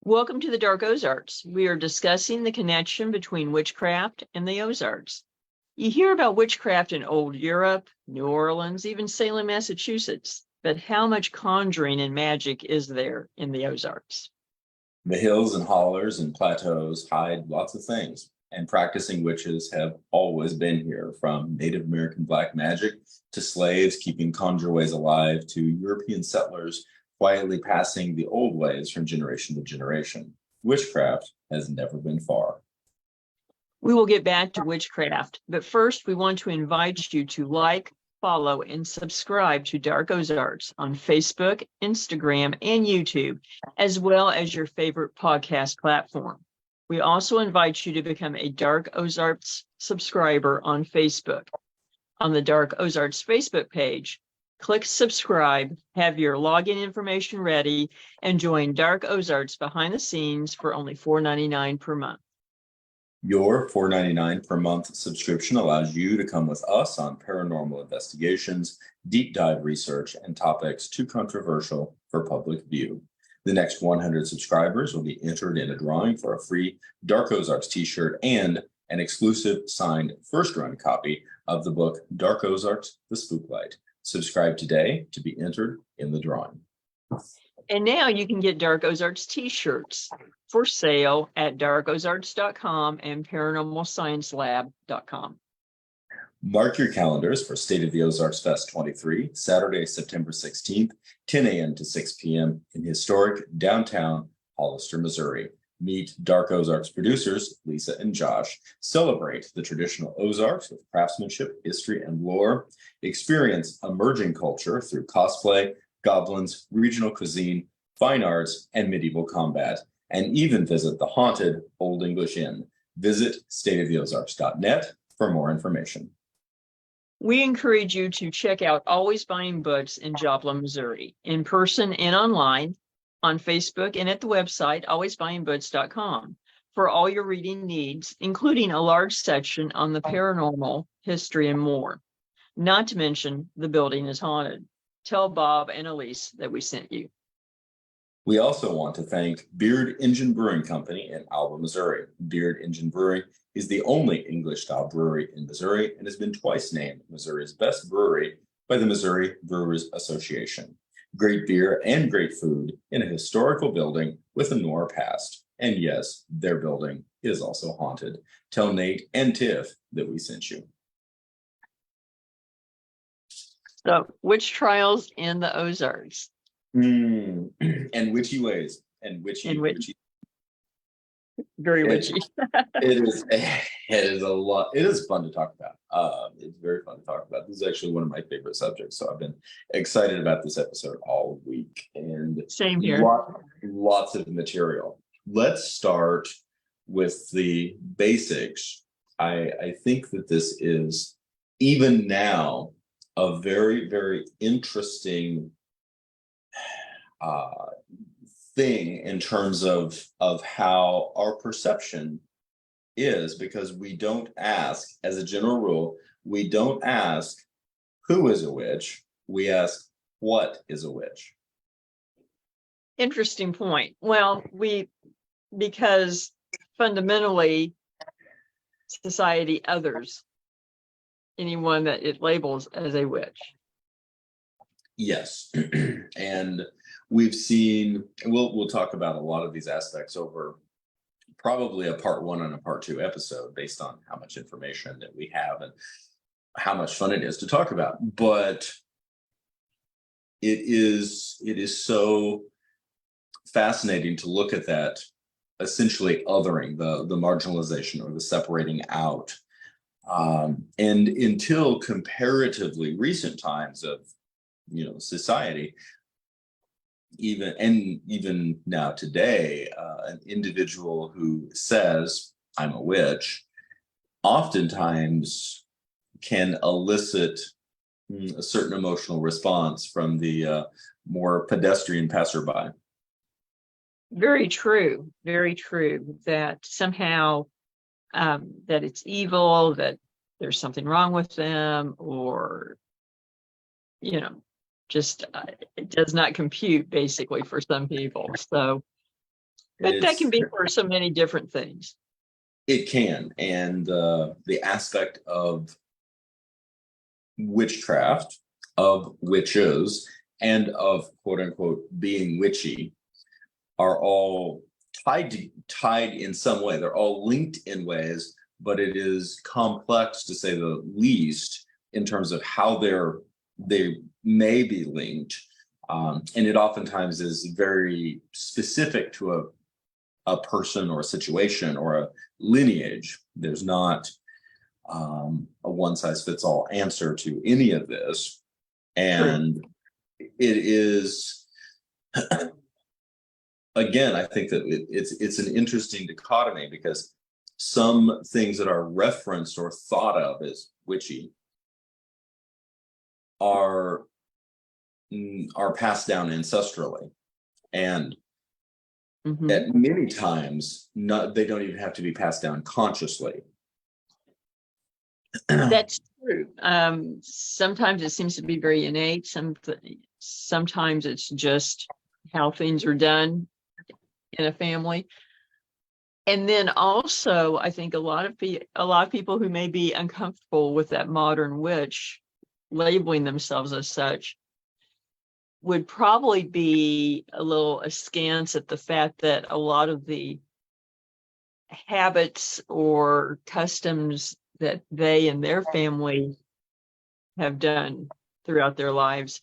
Welcome to the Dark Ozarks. We are discussing the connection between witchcraft and the Ozarks. You hear about witchcraft in old Europe, New Orleans, even Salem, Massachusetts, but how much conjuring and magic is there in the Ozarks? The hills and hollers and plateaus hide lots of things, and practicing witches have always been here, from Native American black magic to slaves keeping conjure ways alive to European settlers quietly passing the old ways from generation to generation. Witchcraft has never been far. We will get back to witchcraft, but first we want to invite you to like, follow, and subscribe to Dark Ozarks on Facebook, Instagram, and YouTube, as well as your favorite podcast platform. We also invite you to become a Dark Ozarks subscriber on Facebook. On the Dark Ozarks Facebook page, click subscribe, have your login information ready, and join Dark Ozarks behind the scenes for only $4.99 per month. Your $4.99 per month subscription allows you to come with us on paranormal investigations, deep dive research, and topics too controversial for public view. The next 100 subscribers will be entered in a drawing for a free Dark Ozarks t-shirt and an exclusive signed first run copy of the book Dark Ozarks, The Spooklight. Subscribe today to be entered in the drawing. And now you can get Dark Ozarks t-shirts for sale at darkozarks.com and paranormalsciencelab.com. Mark your calendars for State of the Ozarks Fest 23, Saturday, September 16th, 10 a.m. to 6 p.m. in historic downtown Hollister, Missouri. Meet Dark Ozarks producers, Lisa and Josh. Celebrate the traditional Ozarks with craftsmanship, history, and lore. Experience emerging culture through cosplay, goblins, regional cuisine, fine arts, and medieval combat. And even visit the haunted Old English Inn. Visit stateoftheozarks.net for more information. We encourage you to check out Always Buying Books in Joplin, Missouri, in person and online, on Facebook and at the website alwaysbuyingbooks.com for all your reading needs, including a large section on the paranormal, history, and more. Not to mention, the building is haunted. Tell Bob and Elise that we sent you. We also want to thank Beard Engine Brewing Company in Alba, Missouri. Beard Engine Brewing is the only English-style brewery in Missouri and has been twice named Missouri's best brewery by the Missouri Brewers Association. Great beer and great food in a historical building with a noir past. And yes, their building is also haunted. Tell Nate and Tiff that we sent you. So, witch trials in the Ozarks. And witchy ways. And witchy. Very witchy. It is a lot. It is fun to talk about. It's very fun to talk about. This is actually one of my favorite subjects. So I've been excited about this episode all week. And Same here. Lots of material. Let's start with the basics. I think that this is, even now, a very, very interesting thing in terms of how our perception is, because we don't ask, as a general rule, we don't ask who is a witch, we ask what is a witch. Interesting point. Well, because fundamentally society others anyone that it labels as a witch. Yes. And we've seen, and we'll talk about a lot of these aspects over probably a part 1 and a part 2 episode based on how much information that we have and how much fun it is to talk about. But it is so fascinating to look at that essentially othering, the marginalization or the separating out. And until comparatively recent times of society, even now today, an individual who says I'm a witch oftentimes can elicit a certain emotional response from the more pedestrian passerby. Very true. Very true. That somehow that it's evil, that there's something wrong with them, or just it does not compute basically for some people. So But that can be for so many different things. It can, and the aspect of witchcraft, of witches, and of quote unquote being witchy are all tied in some way. They're all linked in ways, but it is complex to say the least in terms of how they may be linked. And it oftentimes is very specific to a person or a situation or a lineage. There's not a one-size-fits-all answer to any of this. And it is, again, I think that it's an interesting dichotomy, because some things that are referenced or thought of as witchy are passed down ancestrally, and at many times they don't even have to be passed down consciously. That's true. Sometimes it seems to be very innate. Sometimes it's just how things are done in a family. And then also, I think a lot of people who may be uncomfortable with that modern witch labeling themselves as such would probably be a little askance at the fact that a lot of the habits or customs that they and their family have done throughout their lives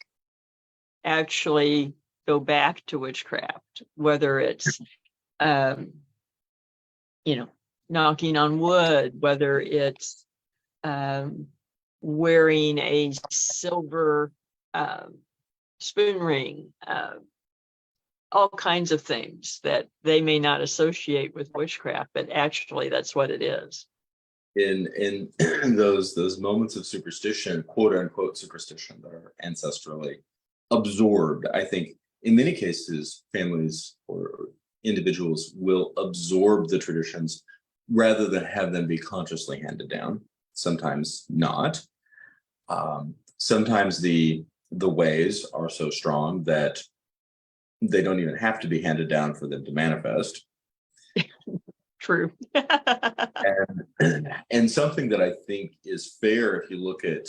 actually go back to witchcraft, whether it's, knocking on wood, whether it's wearing a silver spoon ring, all kinds of things that they may not associate with witchcraft, but actually that's what it is. In those moments of superstition, quote unquote superstition, that are ancestrally absorbed, I think in many cases families or individuals will absorb the traditions rather than have them be consciously handed down. Sometimes not. Sometimes the ways are so strong that they don't even have to be handed down for them to manifest. True. and something that I think is fair, if you look at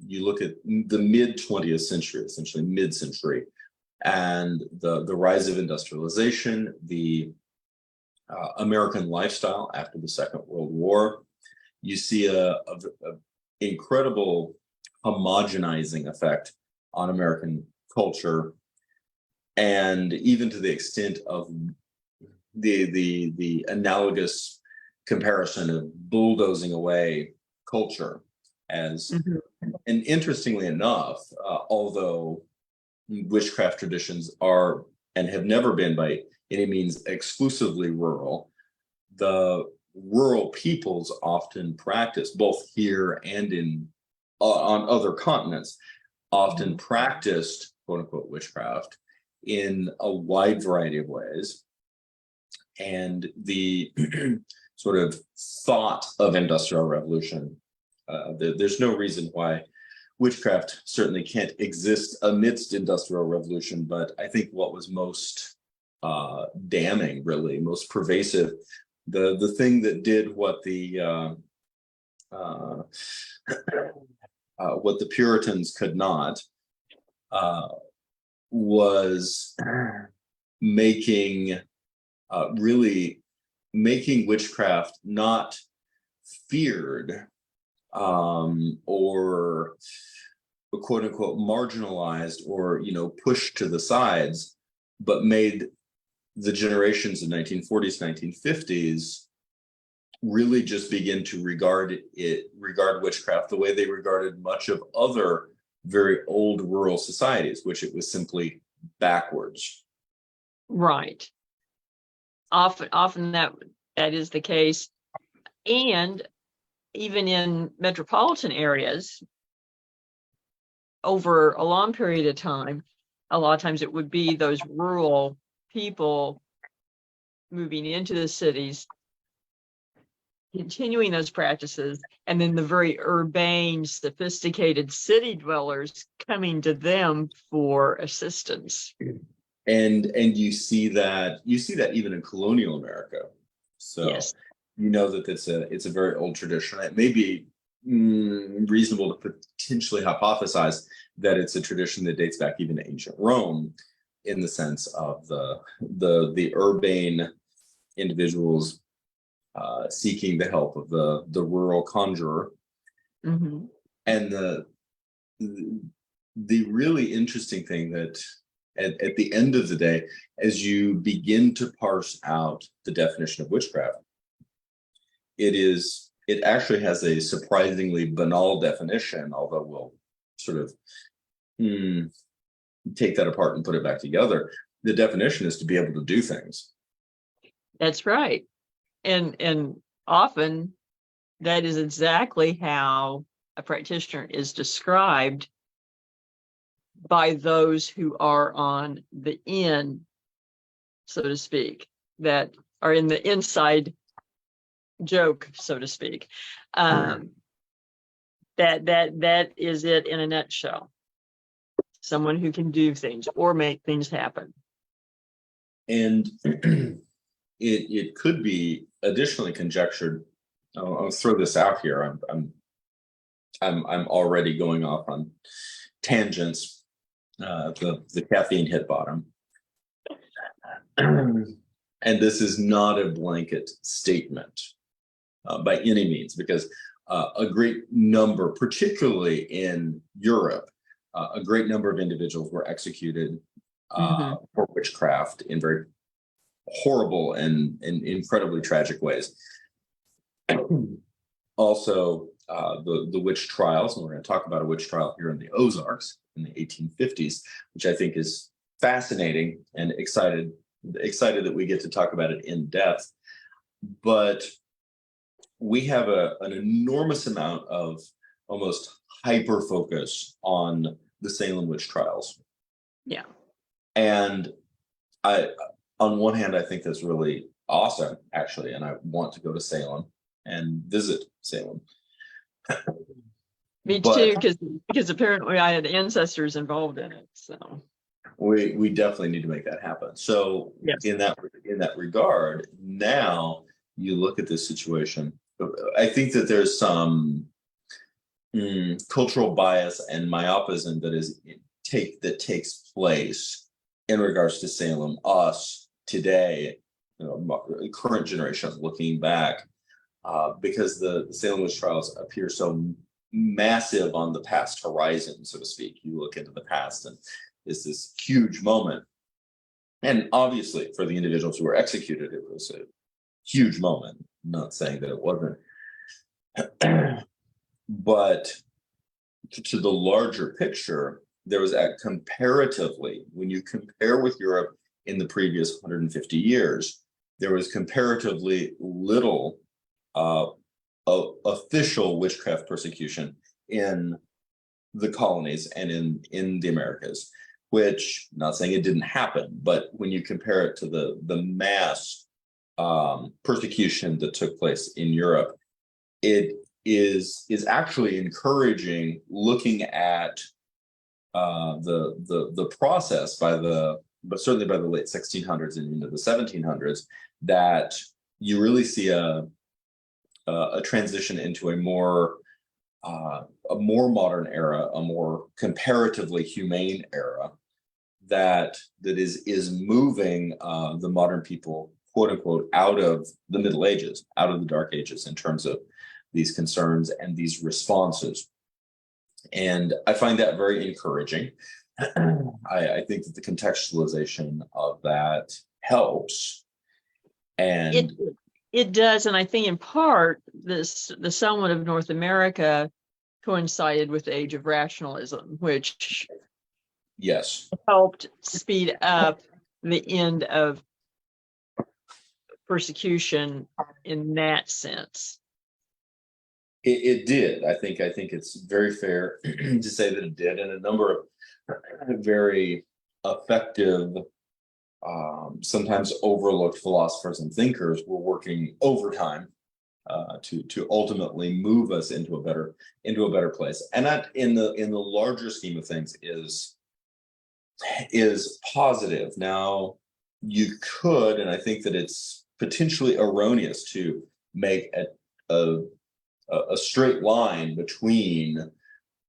the mid 20th century, essentially mid-century, and the rise of industrialization, the American lifestyle after the Second World War, you see a incredible homogenizing effect on American culture, and even to the extent of the analogous comparison of bulldozing away culture as, and interestingly enough, although witchcraft traditions are and have never been by any means exclusively rural, the rural peoples often practice, both here and on other continents, often practiced quote unquote witchcraft in a wide variety of ways. And the sort of thought of industrial revolution, there's no reason why witchcraft certainly can't exist amidst industrial revolution, but I think what was most damning, really most pervasive, the thing that did what the Puritans could not, was really making witchcraft not feared or quote unquote marginalized or pushed to the sides, but made the generations of 1940s, 1950s really just begin to regard witchcraft the way they regarded much of other very old rural societies, which it was simply backwards. Right. Often that is the case. And even in metropolitan areas, over a long period of time, a lot of times it would be those rural people moving into the cities, continuing those practices, and then the very urbane, sophisticated city dwellers coming to them for assistance. And you see that even in colonial America. So Yes. you know that it's a very old tradition. It may be reasonable to potentially hypothesize that it's a tradition that dates back even to ancient Rome, in the sense of the urbane individuals seeking the help of the rural conjurer. Mm-hmm. And the really interesting thing that at the end of the day, as you begin to parse out the definition of witchcraft, it actually has a surprisingly banal definition, although we'll sort of take that apart and put it back together. The definition is to be able to do things. That's right. And often that is exactly how a practitioner is described by those who are on the in, so to speak, that are in the inside joke, so to speak. That is it in a nutshell. Someone who can do things or make things happen. And it could be additionally conjectured. I'll throw this out here. I'm already going off on tangents. The caffeine hit bottom. And this is not a blanket statement by any means, because a great number, particularly in Europe, a great number of individuals were executed for witchcraft in very horrible and incredibly tragic ways. Also, the witch trials, and we're going to talk about a witch trial here in the Ozarks in the 1850s, which I think is fascinating, and excited that we get to talk about it in depth. But we have an enormous amount of almost hyper focus on the Salem witch trials. Yeah. And on one hand, I think that's really awesome, actually, and I want to go to Salem and visit Salem. Me too, because apparently I had ancestors involved in it. So we definitely need to make that happen. So yes. in that regard, now you look at this situation. I think that there's some cultural bias and myopism that takes place in regards to Salem. Us today, current generation looking back, because the Salem witch trials appear so massive on the past horizon, so to speak. You look into the past and it's this huge moment. And obviously for the individuals who were executed, it was a huge moment. I'm not saying that it wasn't. But to the larger picture, there was comparatively, when you compare with Europe in the previous 150 years, there was comparatively little official witchcraft persecution in the colonies and in the Americas, which, not saying it didn't happen, but when you compare it to the mass persecution that took place in Europe, it is actually encouraging, looking at the process but certainly by the late 1600s and into the 1700s, that you really see a transition into a more modern era, a more comparatively humane era that is moving the modern people, quote unquote, out of the Middle Ages, out of the Dark Ages, in terms of these concerns and these responses. And I find that very encouraging. I think that the contextualization of that helps. And it does. And I think in part, the settlement of North America coincided with the age of rationalism, which yes, helped speed up the end of persecution in that sense. It did. I think it's very fair to say that it did, and a number of very effective, sometimes overlooked philosophers and thinkers were working overtime to ultimately move us into a better place. And that, in the larger scheme of things, is is positive. Now, you could, and I think that it's potentially erroneous to make a straight line between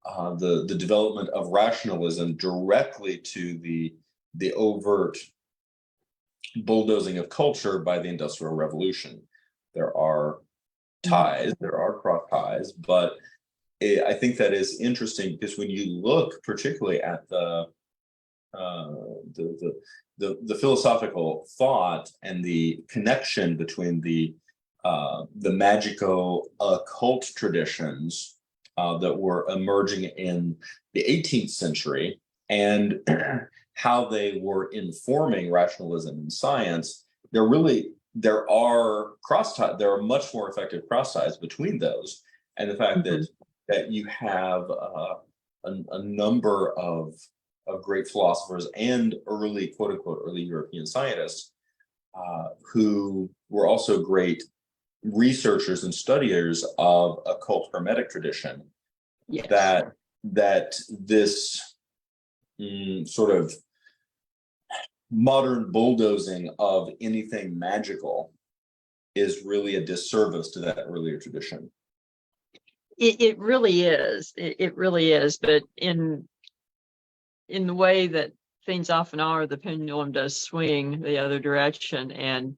the development of rationalism directly to the overt bulldozing of culture by the Industrial Revolution. There are ties, there are cross ties, but I think that is interesting because when you look particularly at the philosophical thought and the connection between the magico occult traditions that were emerging in the 18th century and how they were informing rationalism and science, there are cross ties. There are much more effective cross ties between those, and the fact that you have a number of great philosophers and early, quote unquote, early European scientists who were also great researchers and studiers of occult hermetic tradition. Yes. That this sort of modern bulldozing of anything magical is really a disservice to that earlier tradition. It really is. It really is. But in the way that things often are, the pendulum does swing the other direction, and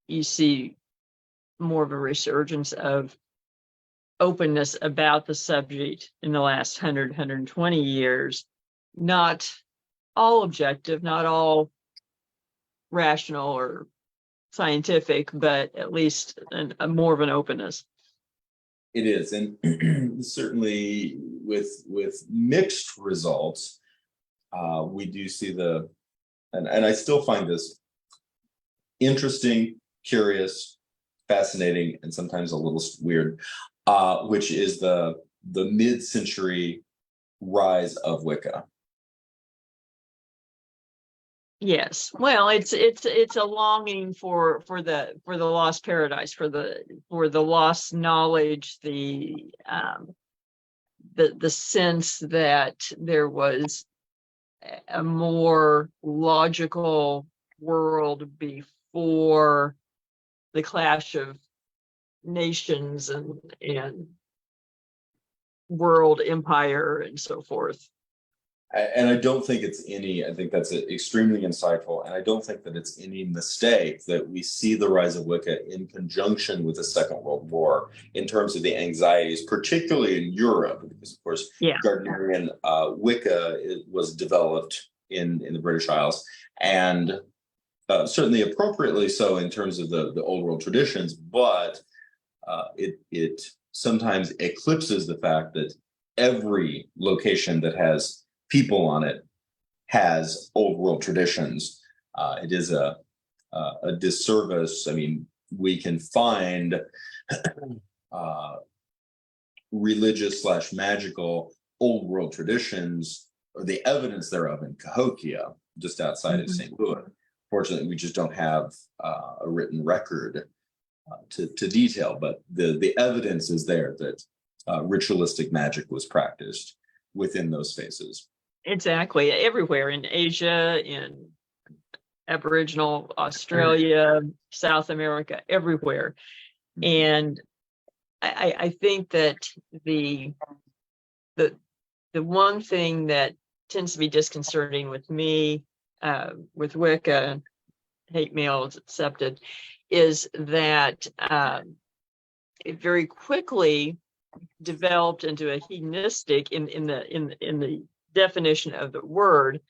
you see more of a resurgence of openness about the subject in the last 120 years. Not all objective, not all rational or scientific, but at least a more of an openness. It is, and certainly with mixed results, we do see and I still find this interesting, curious, fascinating, and sometimes a little weird, which is the mid-century rise of Wicca. Yes, well, it's a longing for the lost paradise, for the lost knowledge, the sense that there was a more logical world before the clash of nations and world empire and so forth. And I don't think I think that's extremely insightful. And I don't think that it's any mistake that we see the rise of Wicca in conjunction with the Second World War in terms of the anxieties, particularly in Europe, because of course, Gardnerian Wicca was developed in the British Isles, and certainly appropriately so in terms of the old world traditions, but it sometimes eclipses the fact that every location that has people on it has old world traditions. It is a disservice. I mean, we can find religious / magical old world traditions, or the evidence thereof, in Cahokia, just outside of St. Louis. Fortunately, we just don't have a written record to detail, but the evidence is there that ritualistic magic was practiced within those spaces. Exactly. Everywhere in Asia, in Aboriginal Australia, South America, everywhere. And I think that the one thing that tends to be disconcerting with me, with Wicca, hate mail is accepted, is that it very quickly developed into a hedonistic, in the definition of the word,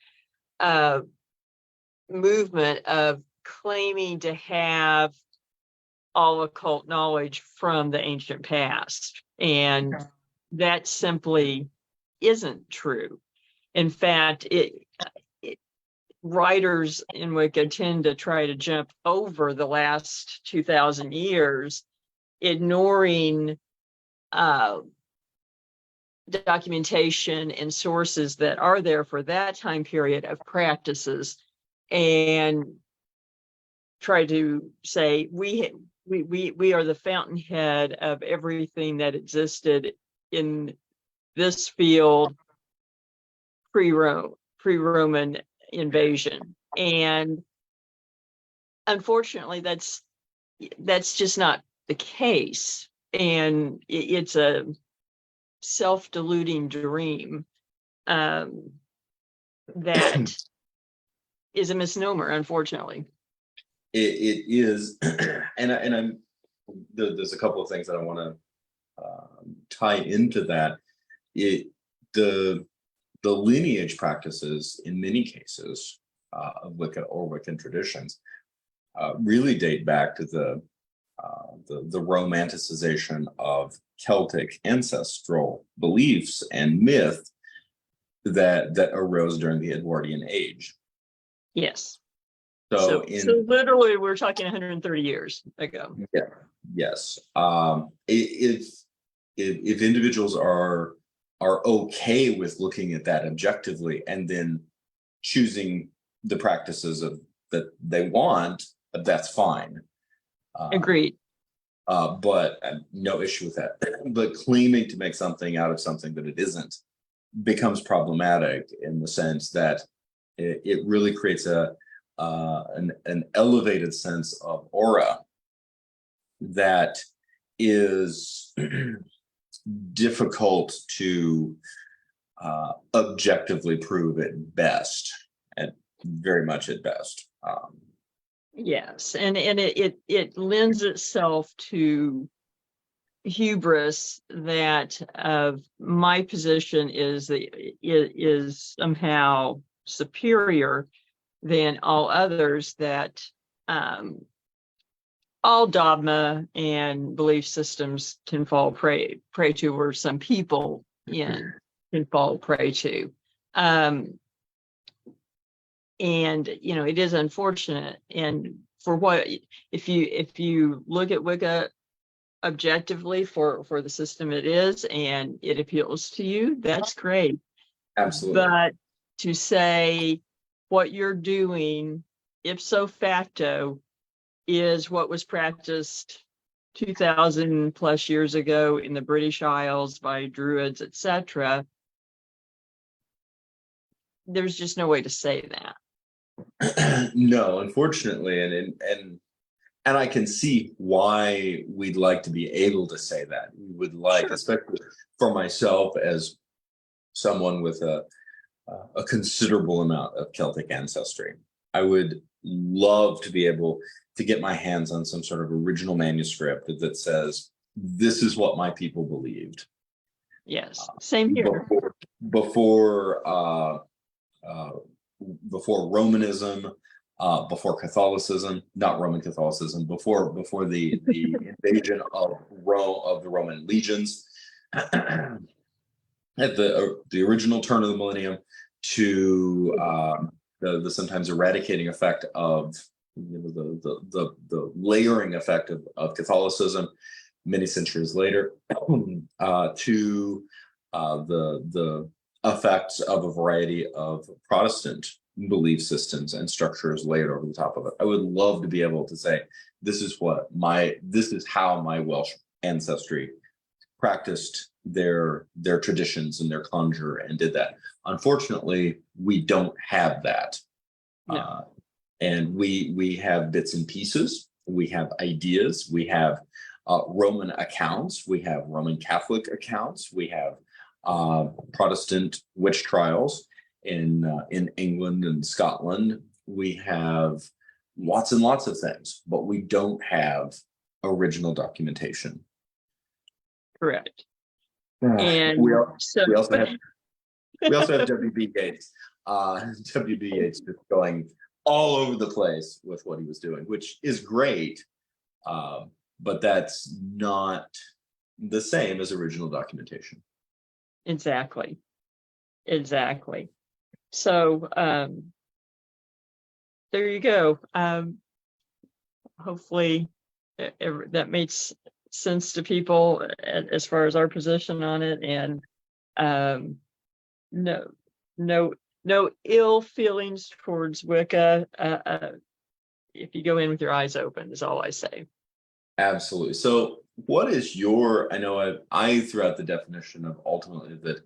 movement of claiming to have all occult knowledge from the ancient past. And that simply isn't true. In fact, writers in Wicca tend to try to jump over the last 2,000 years, ignoring documentation and sources that are there for that time period of practices, and try to say we are the fountainhead of everything that existed in this field pre-Roman invasion. And unfortunately, that's just not the case. And it's a self-deluding dream that is a misnomer, unfortunately. It is, and there's a couple of things that I want to tie into that. The lineage practices in many cases of Wicca or Wiccan traditions really date back to the romanticization of Celtic ancestral beliefs and myth that arose during the Edwardian age. Yes. So literally, we're talking 130 years ago. Yeah. Yes. If individuals are okay with looking at that objectively and then choosing the practices that they want, that's fine. Agreed. But no issue with that. But claiming to make something out of something that it isn't becomes problematic in the sense that it really creates an elevated sense of aura that is difficult to objectively prove at best, and very much at best. Yes, and it lends itself to hubris that my position is that it is somehow superior than all others, that all dogma and belief systems can fall prey to, or some people can fall prey to. And it is unfortunate. And for what, if you look at Wicca objectively for the system it is, and it appeals to you, that's great. Absolutely. But to say what you're doing ipso facto is what was practiced 2,000 plus years ago in the British Isles by Druids, etc., there's just no way to say that. No, unfortunately, and I can see why we'd like to be able to say that. We would like, sure, especially for myself as someone with a considerable amount of Celtic ancestry, I would love to be able to get my hands on some sort of original manuscript that says, this is what my people believed. Yes, same here. Before Romanism, before Catholicism, not Roman Catholicism, before the invasion of the Roman legions, at the original turn of the millennium, to the sometimes eradicating effect of the layering effect of Catholicism many centuries later, to the effects of a variety of Protestant belief systems and structures layered over the top of it. I would love to be able to say, this is how my Welsh ancestry practiced their traditions and their conjure and did that. Unfortunately, we don't have that. No. And we have bits and pieces. We have ideas. We have Roman accounts. We have Roman Catholic accounts. We have Protestant witch trials in England and Scotland. We have lots and lots of things, but we don't have original documentation. Correct. And we also have W.B. Yeats. W.B. Yeats just going all over the place with what he was doing, which is great, but that's not the same as original documentation. Exactly. So there you go. Hopefully that makes sense to people as far as our position on it, and no ill feelings towards Wicca. If you go in with your eyes open, is all I say. Absolutely. So what is I know I threw out the definition of ultimately that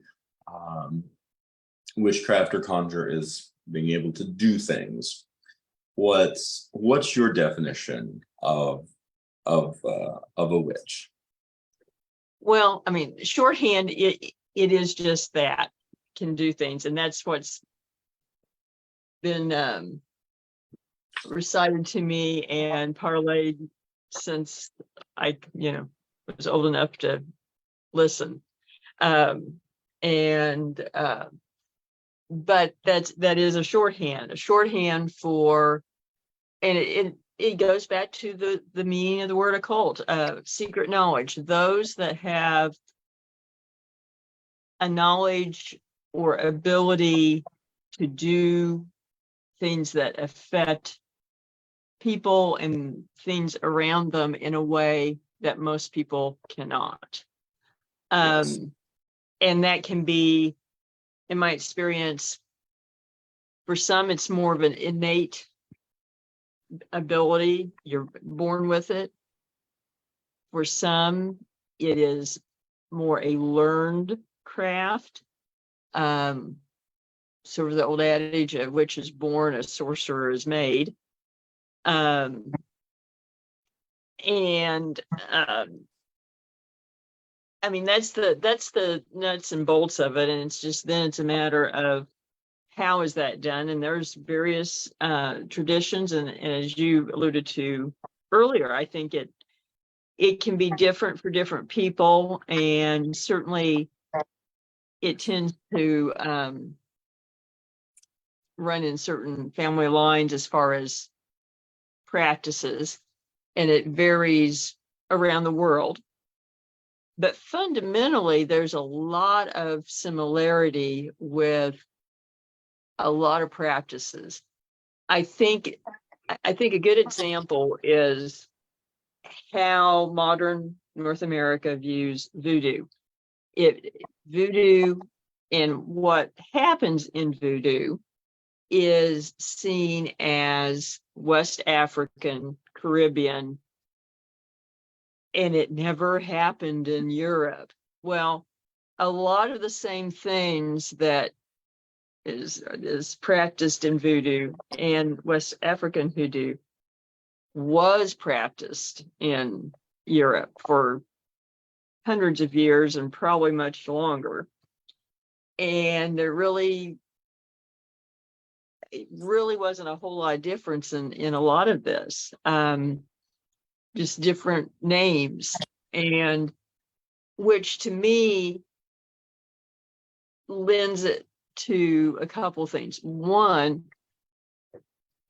witchcraft or conjure is being able to do things. What's your definition of a witch? Well, I mean, shorthand, it is just that, can do things, and that's what's been recited to me and parlayed since I, was old enough to listen. And but that is a shorthand for, and it goes back to the meaning of the word occult, secret knowledge. Those that have a knowledge or ability to do things that affect people and things around them in a way that most people cannot. Yes. And that can be, in my experience, for some, it's more of an innate ability. You're born with it. For some, it is more a learned craft. Sort of the old adage, a witch is born, a sorcerer is made. I mean, that's the nuts and bolts of it, and it's a matter of how is that done. And there's various traditions, and as you alluded to earlier, I think it can be different for different people, and certainly it tends to run in certain family lines as far as practices, and it varies around the world. But fundamentally, there's a lot of similarity with a lot of practices. I think a good example is how modern North America views voodoo. Voodoo and what happens in voodoo is seen as West African, Caribbean, and it never happened in Europe. Well, a lot of the same things that is practiced in voodoo and West African voodoo was practiced in Europe for hundreds of years and probably much longer. And it really wasn't a whole lot of difference in a lot of this. Just different names, and which to me lends it to a couple things. One,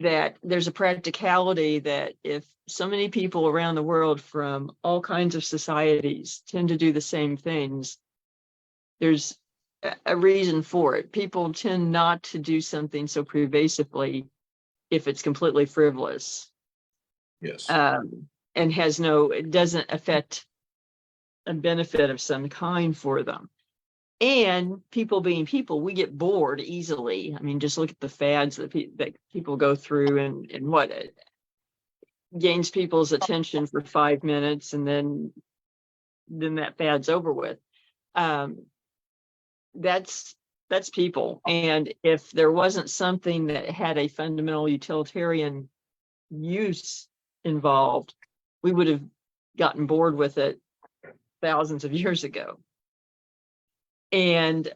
that there's a practicality that if so many people around the world from all kinds of societies tend to do the same things, there's a reason for it. People tend not to do something so pervasively if it's completely frivolous. Yes. And it doesn't affect a benefit of some kind for them. And people being people, we get bored easily. I mean, just look at the fads that people go through and what gains people's attention for 5 minutes, and then that fad's over with. That's people. And if there wasn't something that had a fundamental utilitarian use involved, we would have gotten bored with it thousands of years ago. And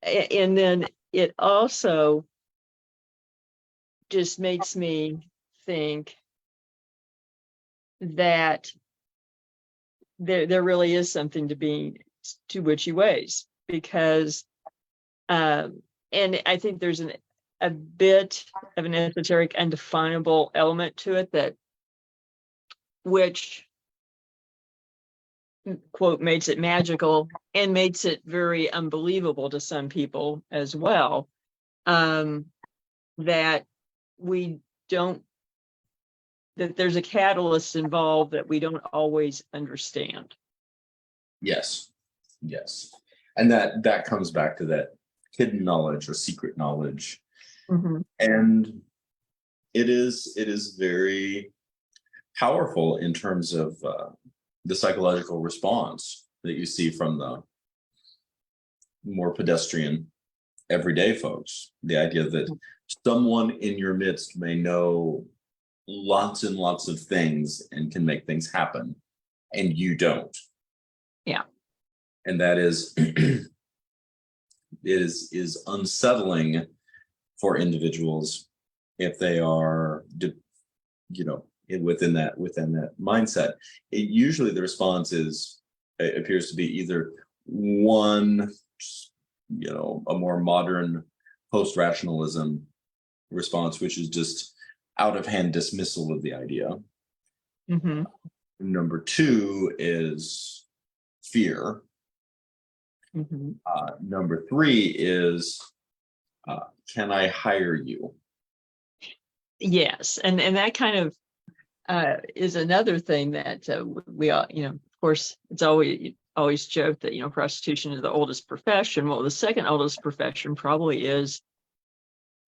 then it also just makes me think that there really is something to witchy ways, because and I think there's a bit of an esoteric, undefinable element to it, that which, quote, makes it magical and makes it very unbelievable to some people as well, that there's a catalyst involved that we don't always understand. Yes. And that comes back to that hidden knowledge or secret knowledge. Mm-hmm. And it is very powerful in terms of the psychological response that you see from more pedestrian, everyday folks. The idea that someone in your midst may know lots and lots of things and can make things happen, and you don't. Yeah. And that is unsettling for individuals if they are, within that mindset. Usually the response appears to be either one, a more modern post-rationalism response, which is just out of hand dismissal of the idea. Mm-hmm. Number two is fear. Mm-hmm. Number three is, can I hire you? Yes, and that kind of is another thing that we all, of course, it's always joked that prostitution is the oldest profession. Well, the second oldest profession probably is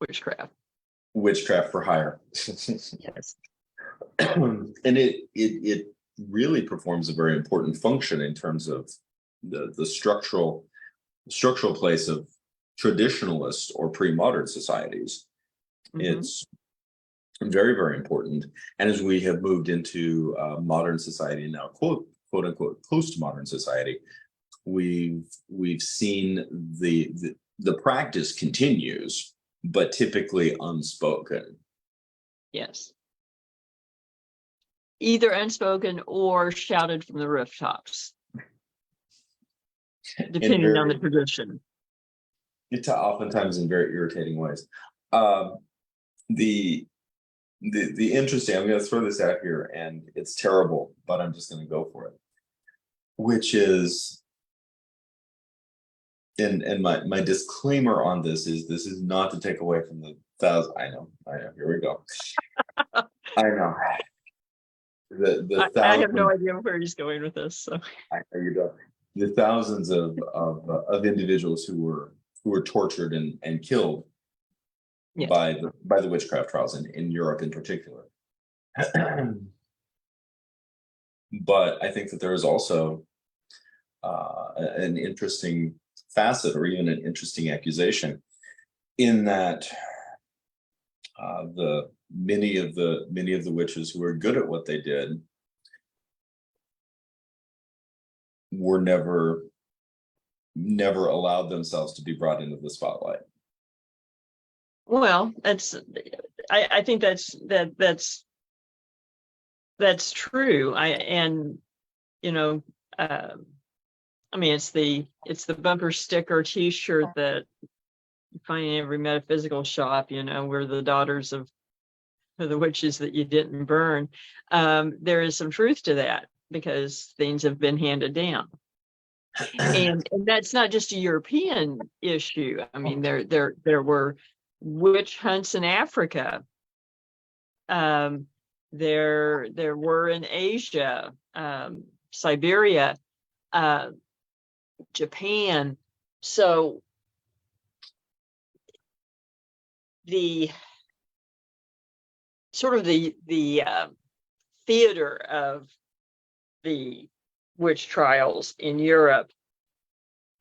witchcraft. Witchcraft for hire. Yes. And it really performs a very important function in terms of the structural place of traditionalist or pre-modern societies. Mm-hmm. It's very, very important. And as we have moved into modern society now, quote unquote postmodern society, we've seen the practice continues, but typically unspoken. Yes. Either unspoken or shouted from the rooftops, depending on the tradition. Oftentimes in very irritating ways. The interesting, I'm going to throw this out here, and it's terrible, but I'm just going to go for it. Which is, and my disclaimer on this is not to take away from the thousand. I know. Here we go. I know. I have no idea where he's going with this. So you don't. The thousands of individuals who were tortured and killed. Yes. by the witchcraft trials in Europe in particular. But I think that there is also an interesting facet, or even an interesting accusation, in that the many of the witches who were good at what they did were never allowed themselves to be brought into the spotlight. Well, I think that's true. It's the bumper sticker T-shirt that you find in every metaphysical shop. We're the daughters of the witches that you didn't burn. There is some truth to that, because things have been handed down. And that's not just a European issue. I mean, there were witch hunts in Africa. There were in Asia, Siberia, Japan. So the sort of the theater of the witch trials in Europe,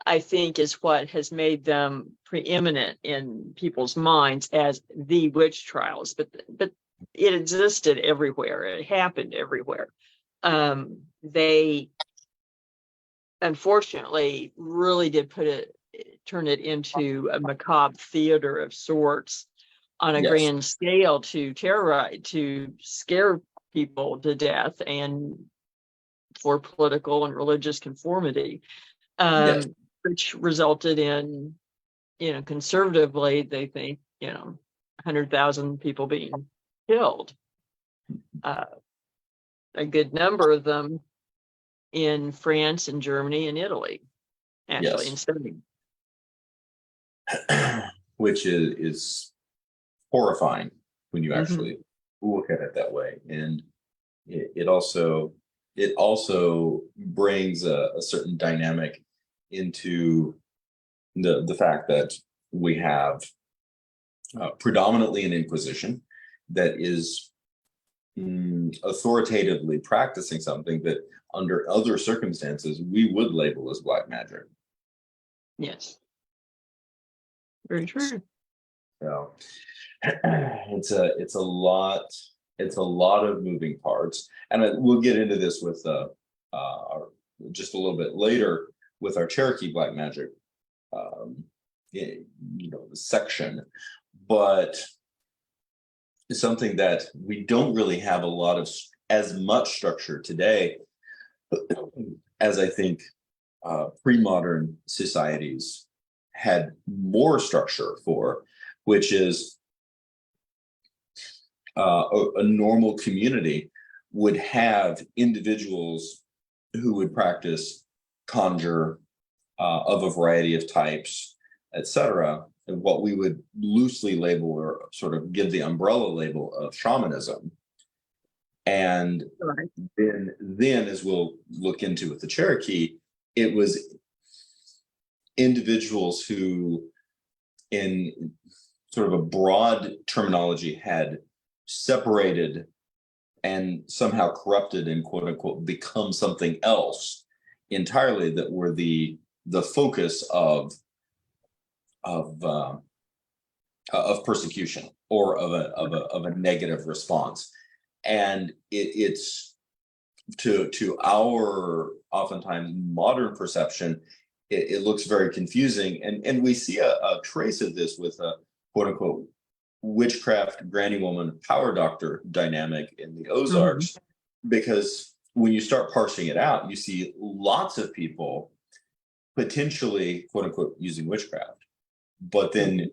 I think, is what has made them preeminent in people's minds as the witch trials. But it existed everywhere. It happened everywhere. They unfortunately really did turn it into a macabre theater of sorts on a Yes. grand scale to terrorize, to scare people to death, and for political and religious conformity. Yes. Which resulted in, conservatively, they think, 100,000 people being killed. A good number of them in France and Germany and Italy, actually, Yes. in Spain. Which is horrifying when you actually look at it that way. And it also brings a certain dynamic into the fact that we have predominantly an Inquisition that is authoritatively practicing something that under other circumstances we would label as black magic. Yes. Very true. So it's a lot of moving parts, and we'll get into this with just a little bit later with our Cherokee Black Magic, section, but it's something that we don't really have a lot of as much structure today as I think pre-modern societies had more structure for, which is a normal community would have individuals who would practice conjure of a variety of types, etc., and what we would loosely label or sort of give the umbrella label of shamanism. And Right. then, as we'll look into with the Cherokee, it was individuals who, in sort of a broad terminology, had separated and somehow corrupted and quote unquote become something else entirely, that were the focus of persecution or of a negative response. And it's to our oftentimes modern perception, it looks very confusing, and we see a trace of this with a quote unquote witchcraft granny woman power doctor dynamic in the Ozarks, because when you start parsing it out, you see lots of people potentially quote unquote using witchcraft, but then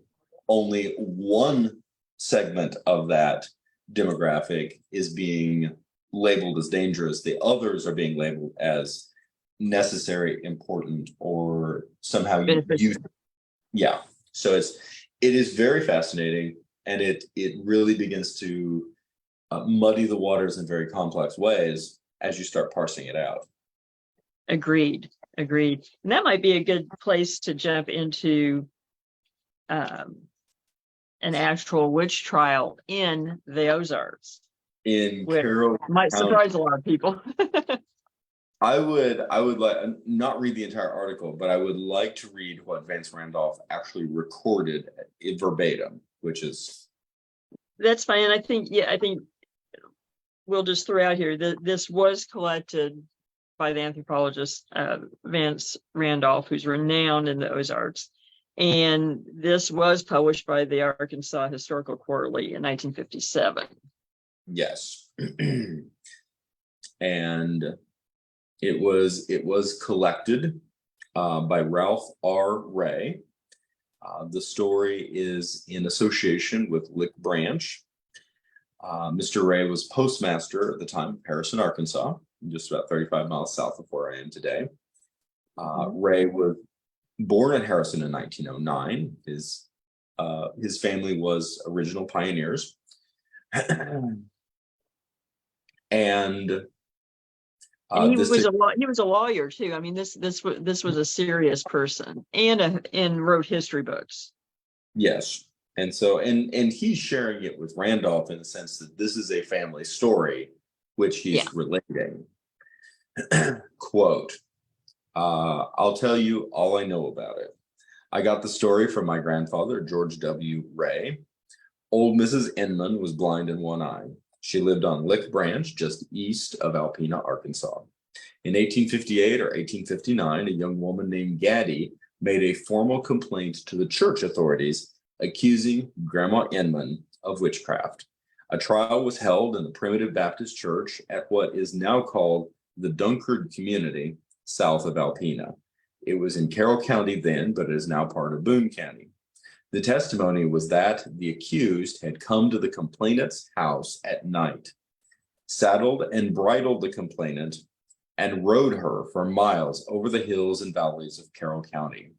only one segment of that demographic is being labeled as dangerous. The others are being labeled as necessary, important, or somehow used. Yeah. So it is very fascinating, and it really begins to muddy the waters in very complex ways as you start parsing it out. Agreed. And that might be a good place to jump into an actual witch trial in the Ozarks. In Carroll might County. Surprise a lot of people. I would like not read the entire article, but I would like to read what Vance Randolph actually recorded verbatim, which is. That's fine. I think we'll just throw out here that this was collected by the anthropologist Vance Randolph, who's renowned in the Ozarks. And this was published by the Arkansas Historical Quarterly in 1957. Yes. And it was collected by Ralph R. Ray. The story is in association with Lick Branch. Mr. Ray was postmaster at the time of Harrison, Arkansas, just about 35 miles south of where I am today. Ray was born in Harrison in 1909. His family was original pioneers. And he was a lawyer too. I mean, this was a serious person, and wrote history books. Yes. And so, and he's sharing it with Randolph in the sense that this is a family story, which he's relating. Quote, I'll tell you all I know about it. I got the story from my grandfather, George W. Ray. Old Mrs. Inman was blind in one eye. She lived on Lick Branch, just east of Alpena, Arkansas. In 1858 or 1859, a young woman named Gaddy made a formal complaint to the church authorities accusing Grandma Inman of witchcraft. A trial was held in the Primitive Baptist Church at what is now called the Dunkard community, south of Alpena. It was in Carroll County then, but it is now part of Boone County. The testimony was that the accused had come to the complainant's house at night, saddled and bridled the complainant, and rode her for miles over the hills and valleys of Carroll County.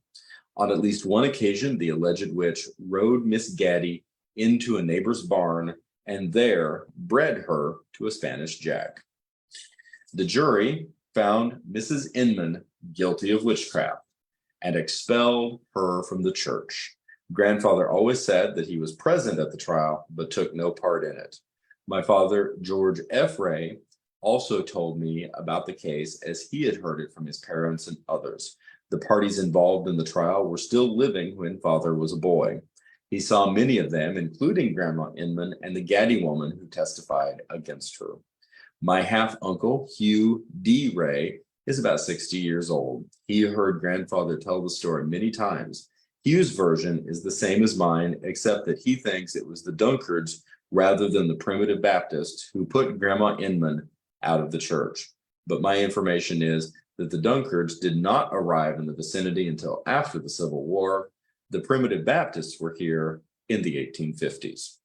On at least one occasion, the alleged witch rode Miss Gaddy into a neighbor's barn and there bred her to a Spanish jack. The jury found Mrs. Inman guilty of witchcraft and expelled her from the church. Grandfather always said that he was present at the trial, but took no part in it. My father, George F. Ray, also told me about the case as he had heard it from his parents and others. The parties involved in the trial were still living when father was a boy. He saw many of them, including Grandma Inman and the Gaddy woman who testified against her. My half-uncle, Hugh D. Ray, is about 60 years old. He heard grandfather tell the story many times. Hugh's version is the same as mine, except that he thinks it was the Dunkards rather than the primitive Baptists who put Grandma Inman out of the church. But my information is that the Dunkards did not arrive in the vicinity until after the Civil War. The primitive Baptists were here in the 1850s.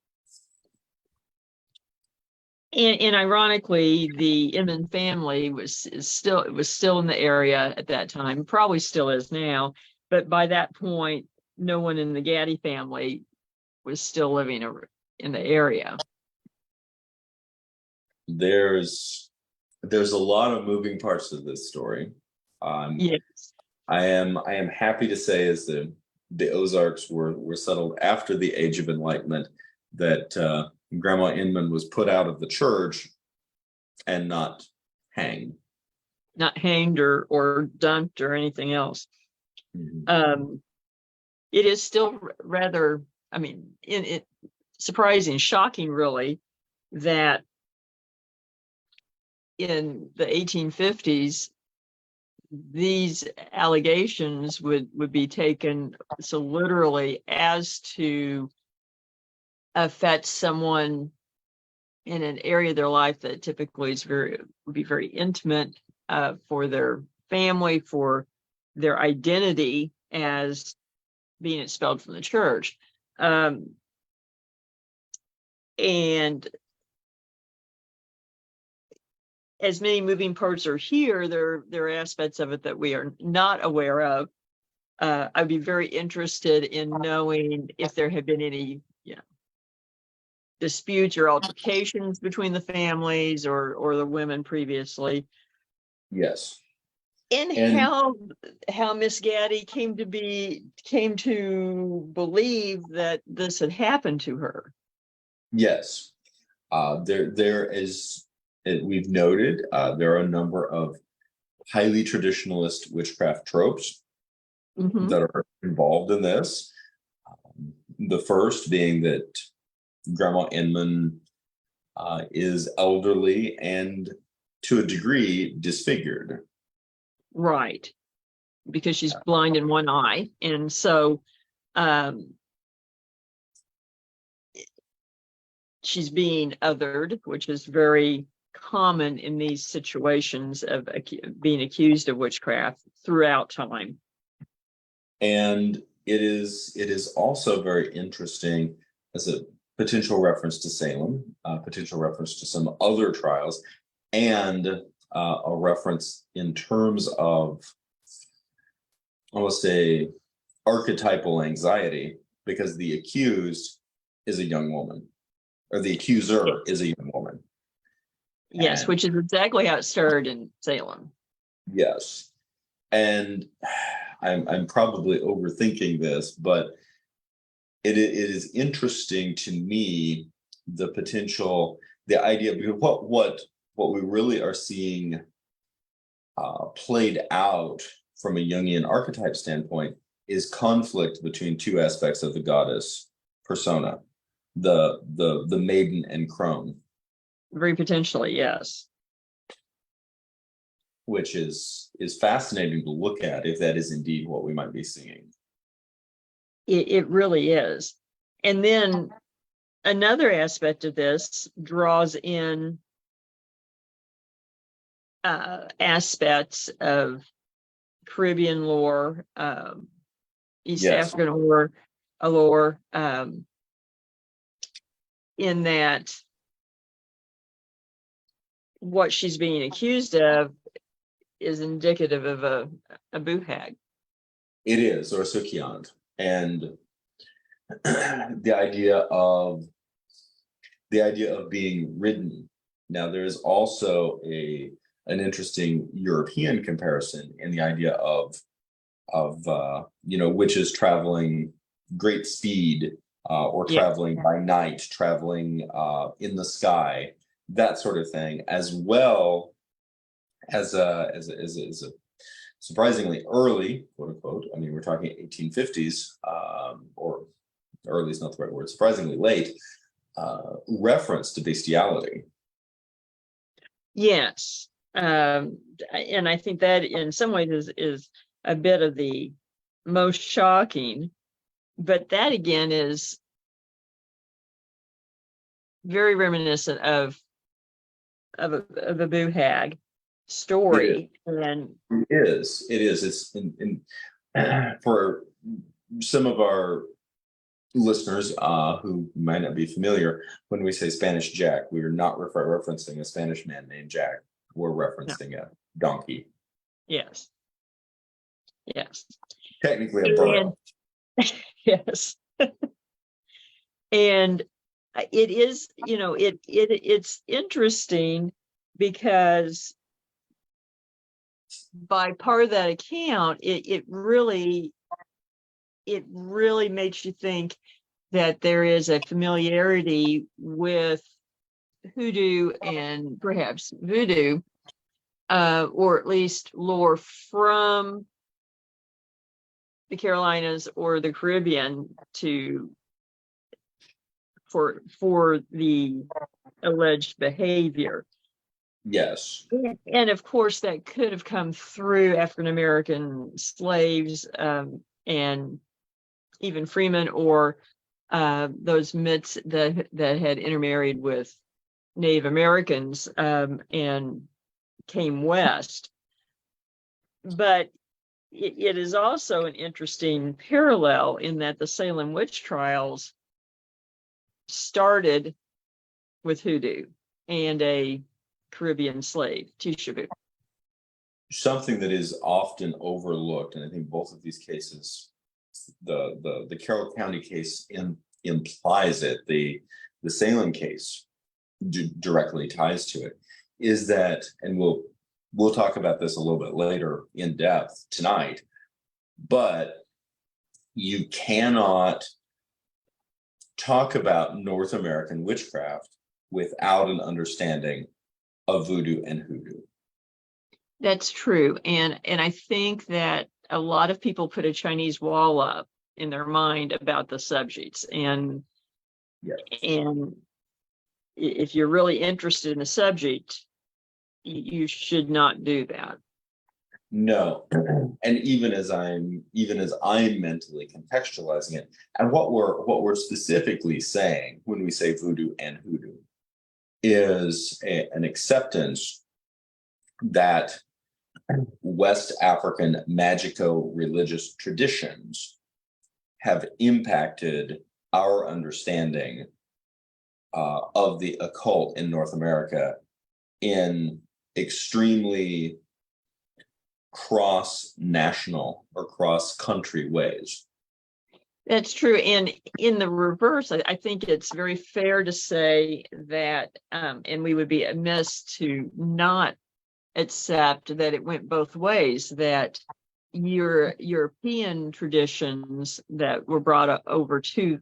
And ironically, the Inman family was still in the area at that time, probably still is now. But by that point, no one in the Gaddy family was still living in the area. There's a lot of moving parts to this story. Yes. I am happy to say as the Ozarks were settled after the Age of Enlightenment that Grandma Inman was put out of the church and not hanged. Not hanged or dumped or anything else. Mm-hmm. It is still rather, surprising, shocking, really, that in the 1850s, these allegations would be taken so literally as to affect someone in an area of their life that typically would be very intimate for their family, for their identity as being expelled from the church. And as many moving parts are here, there are aspects of it that we are not aware of. I'd be very interested in knowing if there have been any disputes or altercations between the families or the women previously. Yes. And how Miss Gaddy came to believe that this had happened to her. Yes. There is, we've noted, there are a number of highly traditionalist witchcraft tropes that are involved in this. The first being that Grandma Inman is elderly and to a degree disfigured. Right. Because she's blind in one eye. And so she's being othered, which is very common in these situations of being accused of witchcraft throughout time. And it is also very interesting as a potential reference to Salem, potential reference to some other trials, and a reference in terms of, I will say, archetypal anxiety, because the accused is a young woman, or the accuser is a young woman. Yes, which is exactly how it started in Salem. Yes. And I'm probably overthinking this, but it is interesting to me, the potential, the idea, because what we really are seeing played out from a Jungian archetype standpoint is conflict between two aspects of the goddess persona, the maiden and crone. Very potentially, yes. Which is fascinating to look at if that is indeed what we might be seeing. It really is. And then another aspect of this draws in aspects of Caribbean lore, East African lore, in that what she's being accused of is indicative of a buhag. It is, or a sukiant. And the idea of being ridden. Now, there is also an interesting European comparison in the idea of witches traveling great speed or traveling by night, traveling in the sky, that sort of thing, as well as a surprisingly early, quote unquote. I mean, we're talking 1850s, or early is not the right word, surprisingly late, reference to bestiality. Yes. And I think that in some ways is a bit of the most shocking, but that again is very reminiscent of a boo hag story. And It is. It's for some of our listeners who might not be familiar, when we say Spanish Jack, we are not referencing a Spanish man named Jack. We're no, referencing a donkey, yes, yes, technically a and burro. yes, and it is, it's interesting because by part of that account, it really makes you think that there is a familiarity with hoodoo and perhaps voodoo, or at least lore from the Carolinas or the Caribbean for the alleged behavior. Yes. And of course, that could have come through African American slaves, and even freemen, or those myths that had intermarried with Native Americans, and came west. But it is also an interesting parallel in that the Salem witch trials started with hoodoo and a Caribbean slave, Tishabu. Something that is often overlooked, and I think both of these cases, the Carroll County case implies it, the Salem case directly ties to it, is that, and we'll talk about this a little bit later in depth tonight, but you cannot talk about North American witchcraft without an understanding of voodoo and hoodoo. That's true. And I think that a lot of people put a Chinese wall up in their mind about the subjects. And Yes. and if you're really interested in the subject, you should not do that. No. And even as I'm mentally contextualizing it, and what we're specifically saying when we say voodoo and hoodoo is an acceptance that West African magico-religious traditions have impacted our understanding of the occult in North America in extremely cross-national or cross-country ways. That's true. And in the reverse, I think it's very fair to say that, and we would be amiss to not accept that it went both ways, that European traditions that were brought over to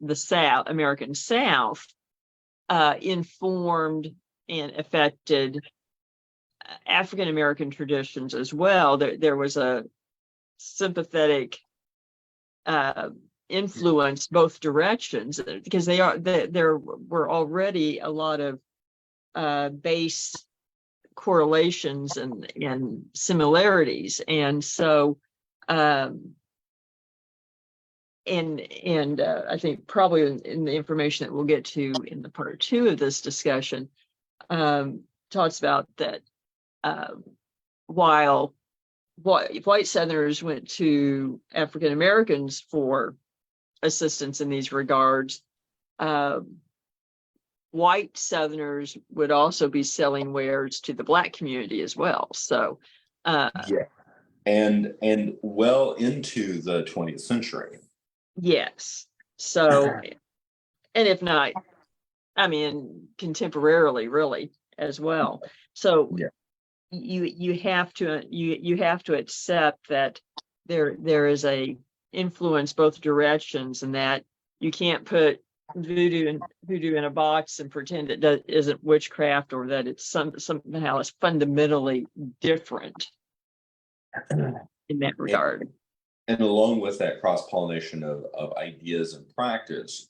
the South, American South, informed and affected African American traditions as well. There was a sympathetic influence both directions, because there were already a lot of base correlations and similarities, and so I think probably in the information that we'll get to in the part 2 of this discussion, talks about that while white Southerners went to African Americans for assistance in these regards, white Southerners would also be selling wares to the Black community as well. So, yeah, and well into the 20th century. Yes. So, and if not, I mean, contemporarily, really, as well. So, yeah. you have to accept that there is a influence both directions, and that you can't put voodoo in a box and pretend it isn't witchcraft, or that it's somehow it's fundamentally different. in that regard. And along with that cross-pollination of ideas and practice,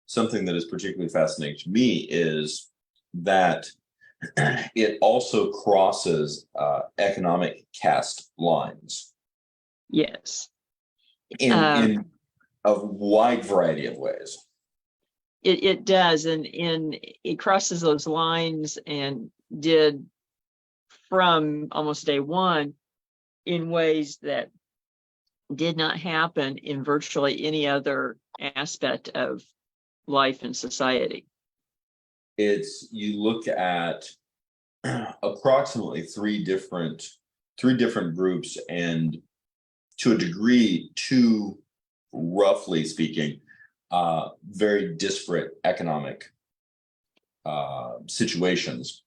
something that is particularly fascinating to me is that it also crosses economic caste lines Yes. in a wide variety of ways. It does, and it crosses those lines and did from almost day one in ways that did not happen in virtually any other aspect of life and society. You look at approximately three different groups, and to a degree, two, roughly speaking, very disparate economic situations.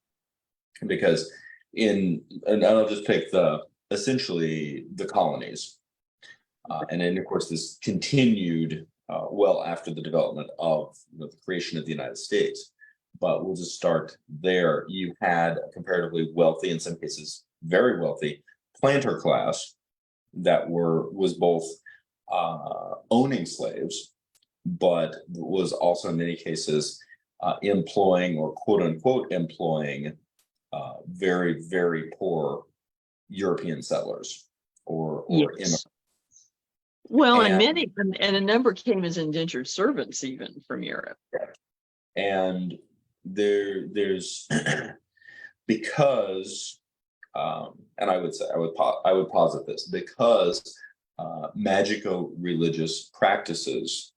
Because and I'll just pick essentially the colonies, and then of course this continued well after the development of the creation of the United States. But we'll just start there. You had a comparatively wealthy, in some cases very wealthy, planter class that was both owning slaves, but was also in many cases employing, or quote unquote employing, very, very poor European settlers or immigrants. Well, and many, and a number came as indentured servants even from Europe. And there's because and I would posit this, because magico-religious practices,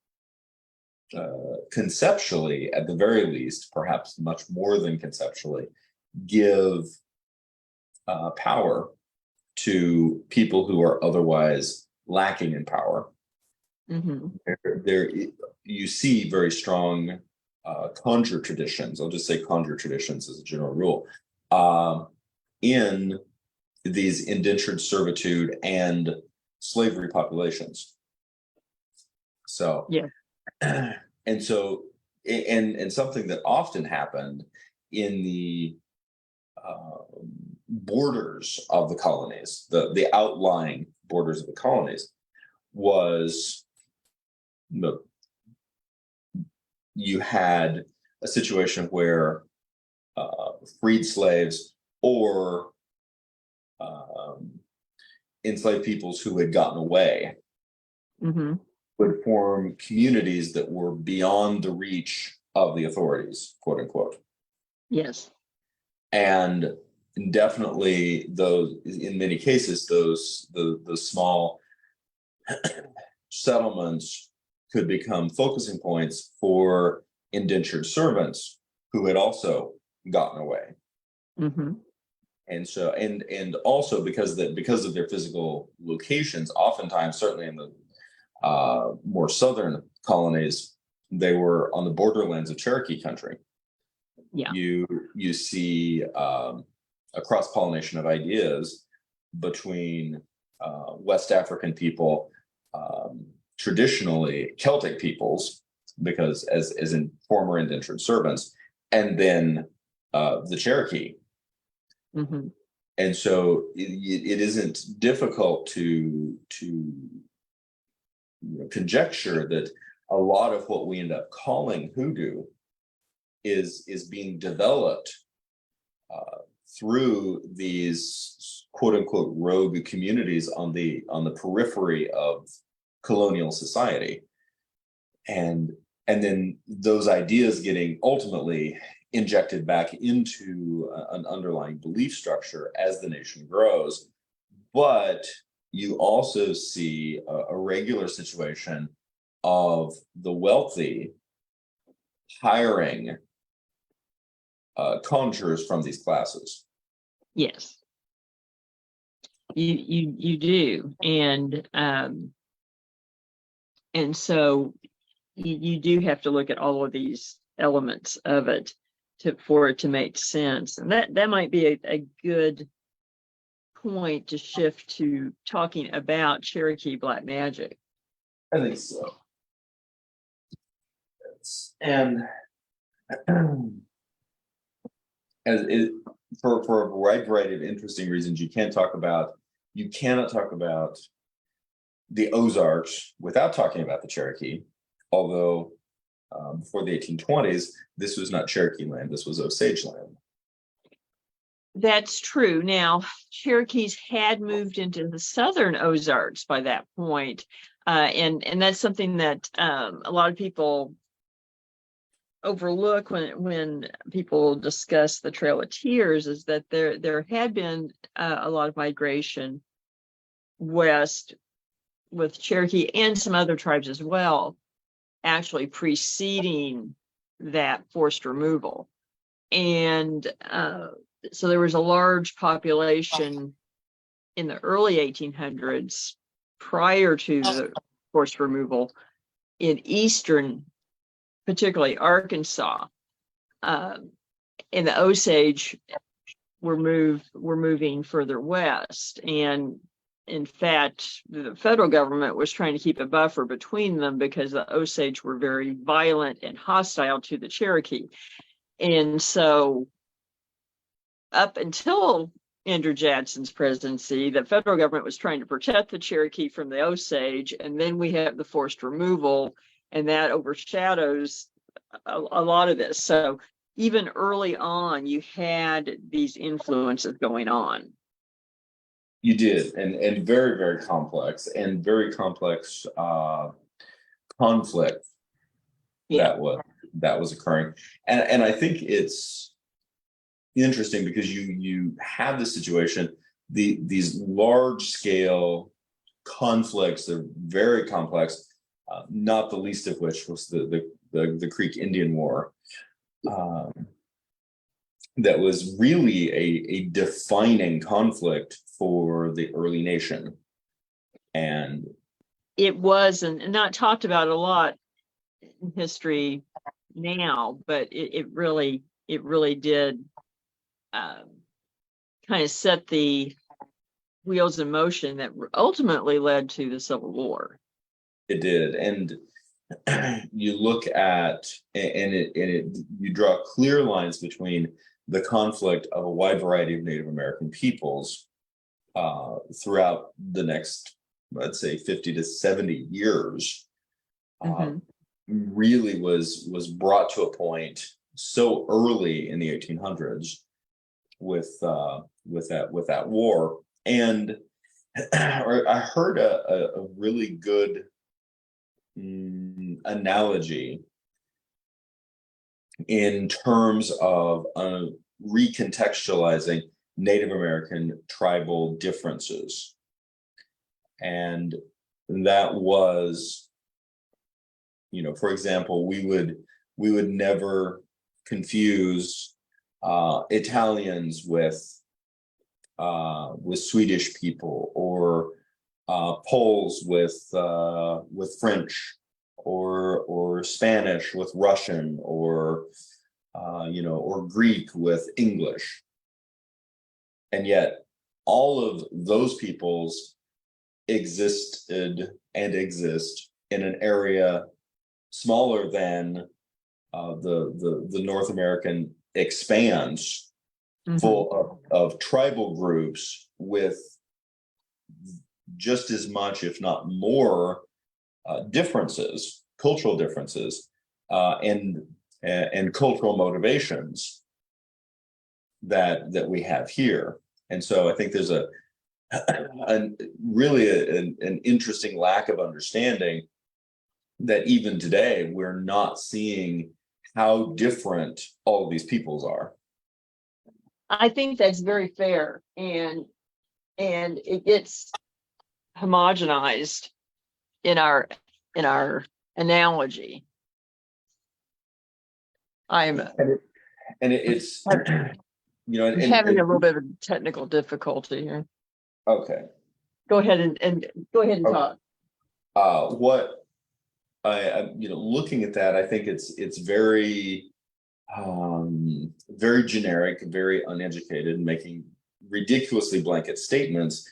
conceptually, at the very least, perhaps much more than conceptually, give power to people who are otherwise lacking in power. Mm-hmm. There you see very strong conjure traditions. I'll just say conjure traditions as a general rule in these indentured servitude and slavery populations. So yeah, and so and something that often happened in the borders of the colonies, the outlying borders of the colonies, was you had a situation where freed slaves or enslaved peoples who had gotten away mm-hmm. would form communities that were beyond the reach of the authorities, quote unquote. Yes. And definitely those, in many cases, the small settlements could become focusing points for indentured servants who had also gotten away. Mm-hmm. And so, and also because of their physical locations, oftentimes, certainly in the more southern colonies, they were on the borderlands of Cherokee country. Yeah. You see a cross-pollination of ideas between West African people, traditionally Celtic peoples, because as in former indentured servants, and then the Cherokee. Mm-hmm. And so it isn't difficult to conjecture that a lot of what we end up calling hoodoo is being developed through these quote unquote rogue communities on the periphery of colonial society, and then those ideas getting ultimately injected back into an underlying belief structure as the nation grows. But you also see a regular situation of the wealthy hiring conjurers from these classes. Yes. You do, and so you do have to look at all of these elements of it for it to make sense, and that might be a good point to shift to talking about Cherokee Black magic. I think so. And as it, for a wide variety of interesting reasons, you can't talk about you cannot talk about the Ozarks without talking about the Cherokee, although before the 1820s, this was not Cherokee land, this was Osage land. That's true. Now, Cherokees had moved into the southern Ozarks by that point, and that's something that a lot of people overlook when people discuss the Trail of Tears, is that there had been a lot of migration west with Cherokee and some other tribes as well, actually preceding that forced removal. And so there was a large population in the early 1800s prior to the forced removal in eastern, particularly Arkansas. And the Osage were moving further west. And in fact, the federal government was trying to keep a buffer between them because the Osage were very violent and hostile to the Cherokee. And so up until Andrew Jackson's presidency, the federal government was trying to protect the Cherokee from the Osage, and then we have the forced removal, and that overshadows a lot of this. So even early on, you had these influences going on. You did, and very, very complex, conflict that was occurring. And I think it's interesting because you have the situation, these large scale conflicts. They're very complex, not the least of which was the Creek Indian War, that was really a defining conflict for the early nation. And it was, and not talked about a lot in history now, but it really did kind of set the wheels in motion that ultimately led to the Civil War. It did. And you look at, you draw clear lines between the conflict of a wide variety of Native American peoples throughout the next, let's say, 50 to 70 years. Really was brought to a point so early in the 1800s with that war. And I heard a really good analogy in terms of recontextualizing Native American tribal differences. And that was, for example, we would never confuse Italians with Swedish people, or Poles with French, or Spanish with Russian, or Greek with English. And yet all of those peoples existed and exist in an area smaller than the North American expanse, full of tribal groups with just as much, if not more, differences, cultural differences, and cultural motivations that we have here. And so I think there's really an interesting lack of understanding that even today we're not seeing how different all of these peoples are. I think that's very fair, and it gets homogenized in our analogy. It's I'm having a little bit of technical difficulty here. Okay. Go ahead and talk. What I looking at that, I think it's very very generic, very uneducated, making ridiculously blanket statements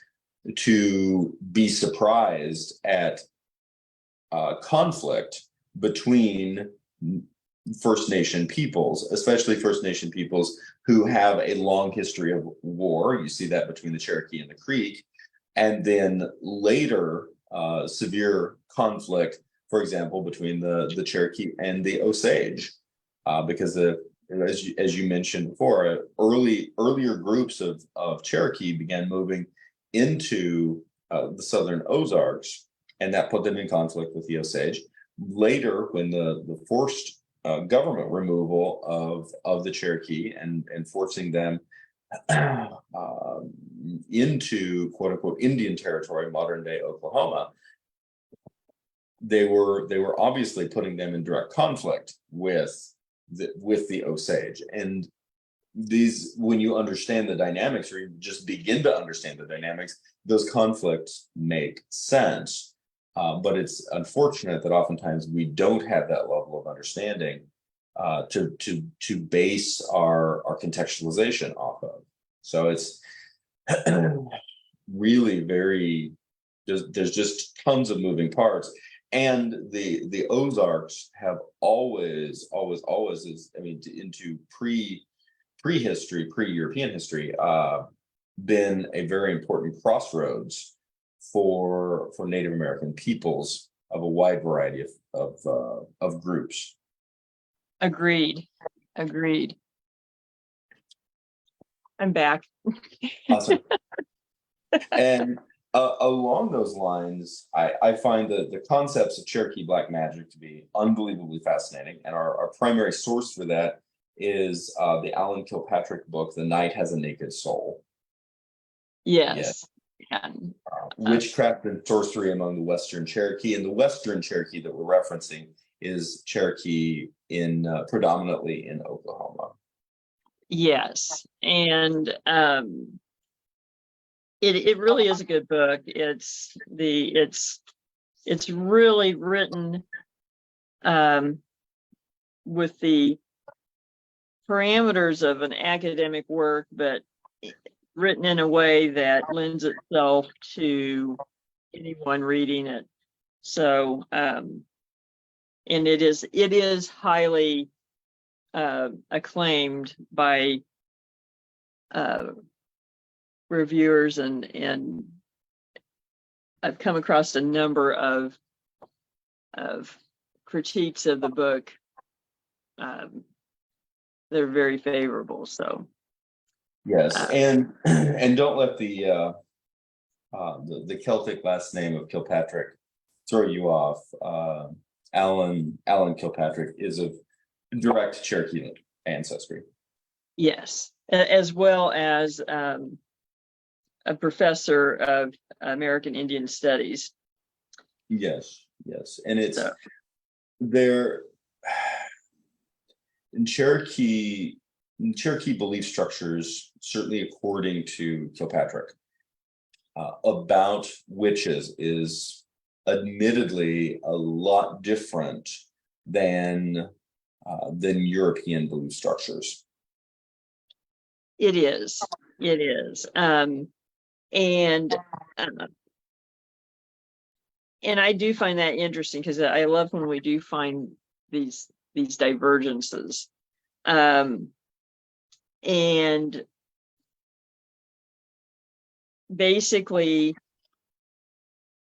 to be surprised at conflict between First Nation peoples, especially First Nation peoples who have a long history of war. You see that between the Cherokee and the Creek, And then later, severe conflict, for example, between the Cherokee and the Osage, because as you mentioned before, earlier groups of Cherokee began moving into the Southern Ozarks, and that put them in conflict with the Osage. Later, when the forced government removal of the Cherokee and forcing them into quote unquote Indian territory, modern day Oklahoma, they were obviously putting them in direct conflict with the Osage. And these, when you understand the dynamics, or you just begin to understand the dynamics, those conflicts make sense. But it's unfortunate that oftentimes we don't have that level of understanding to base our contextualization off of. So it's really there's just tons of moving parts. And the Ozarks have always, into prehistory, pre-European history, been a very important crossroads for Native American peoples of a wide variety of groups. Agreed. I'm back. Awesome. And along those lines, I find the concepts of Cherokee Black magic to be unbelievably fascinating. And our primary source for that is the Alan Kilpatrick book, The Night Has a Naked Soul. Yes. Witchcraft and sorcery among the Western Cherokee. And the Western Cherokee that we're referencing is Cherokee predominantly in Oklahoma. Yes. And it really is a good book. It's really written with the parameters of an academic work, but written in a way that lends itself to anyone reading it. So, and it is highly acclaimed by reviewers, and I've come across a number of critiques of the book. They're very favorable. So yes, and don't let the Celtic last name of Kilpatrick throw you off. Alan Kilpatrick is of direct Cherokee ancestry. Yes, as well as a professor of American Indian Studies. Yes, and it's there in Cherokee belief structures, certainly according to Kilpatrick, about witches is admittedly a lot different than European belief structures. It is. And I do find that interesting, because I love when we do find these divergences. And basically,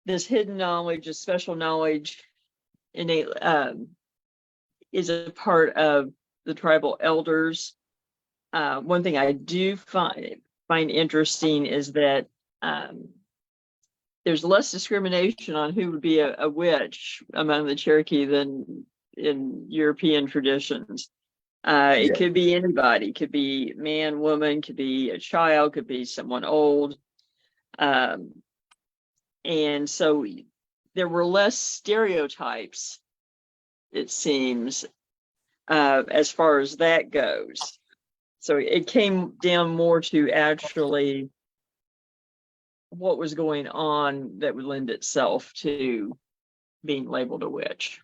this hidden knowledge, this special knowledge, innate, is a part of the tribal elders. One thing I do find interesting is that there's less discrimination on who would be a witch among the Cherokee than in European traditions. It could be anybody, could be man, woman, could be a child, could be someone old. And so there were less stereotypes, it seems, as far as that goes. So it came down more to actually what was going on that would lend itself to being labeled a witch.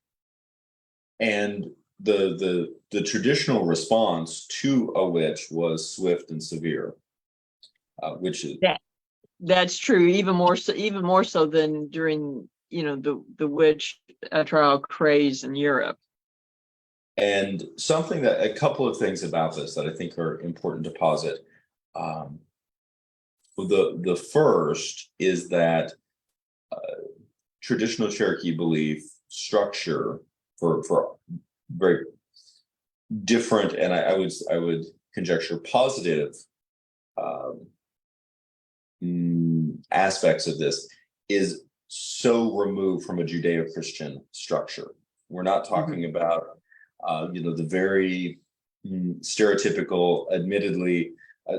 And the traditional response to a witch was swift and severe, which is that's true. Even more so than during the witch trial craze in Europe. And a couple of things about this that I think are important to posit. the first is that traditional Cherokee belief structure for very different, and I would conjecture positive aspects of this is so removed from a Judeo-Christian structure. We're not talking about the very stereotypical, admittedly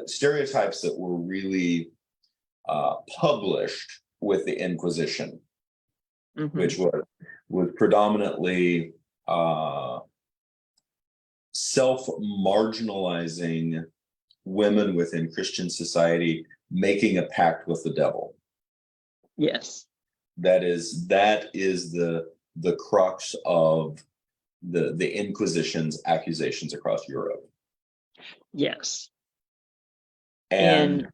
stereotypes that were really published with the Inquisition, which was predominantly self-marginalizing women within Christian society, making a pact with the devil. Yes. That is the crux of the Inquisition's accusations across Europe. Yes. And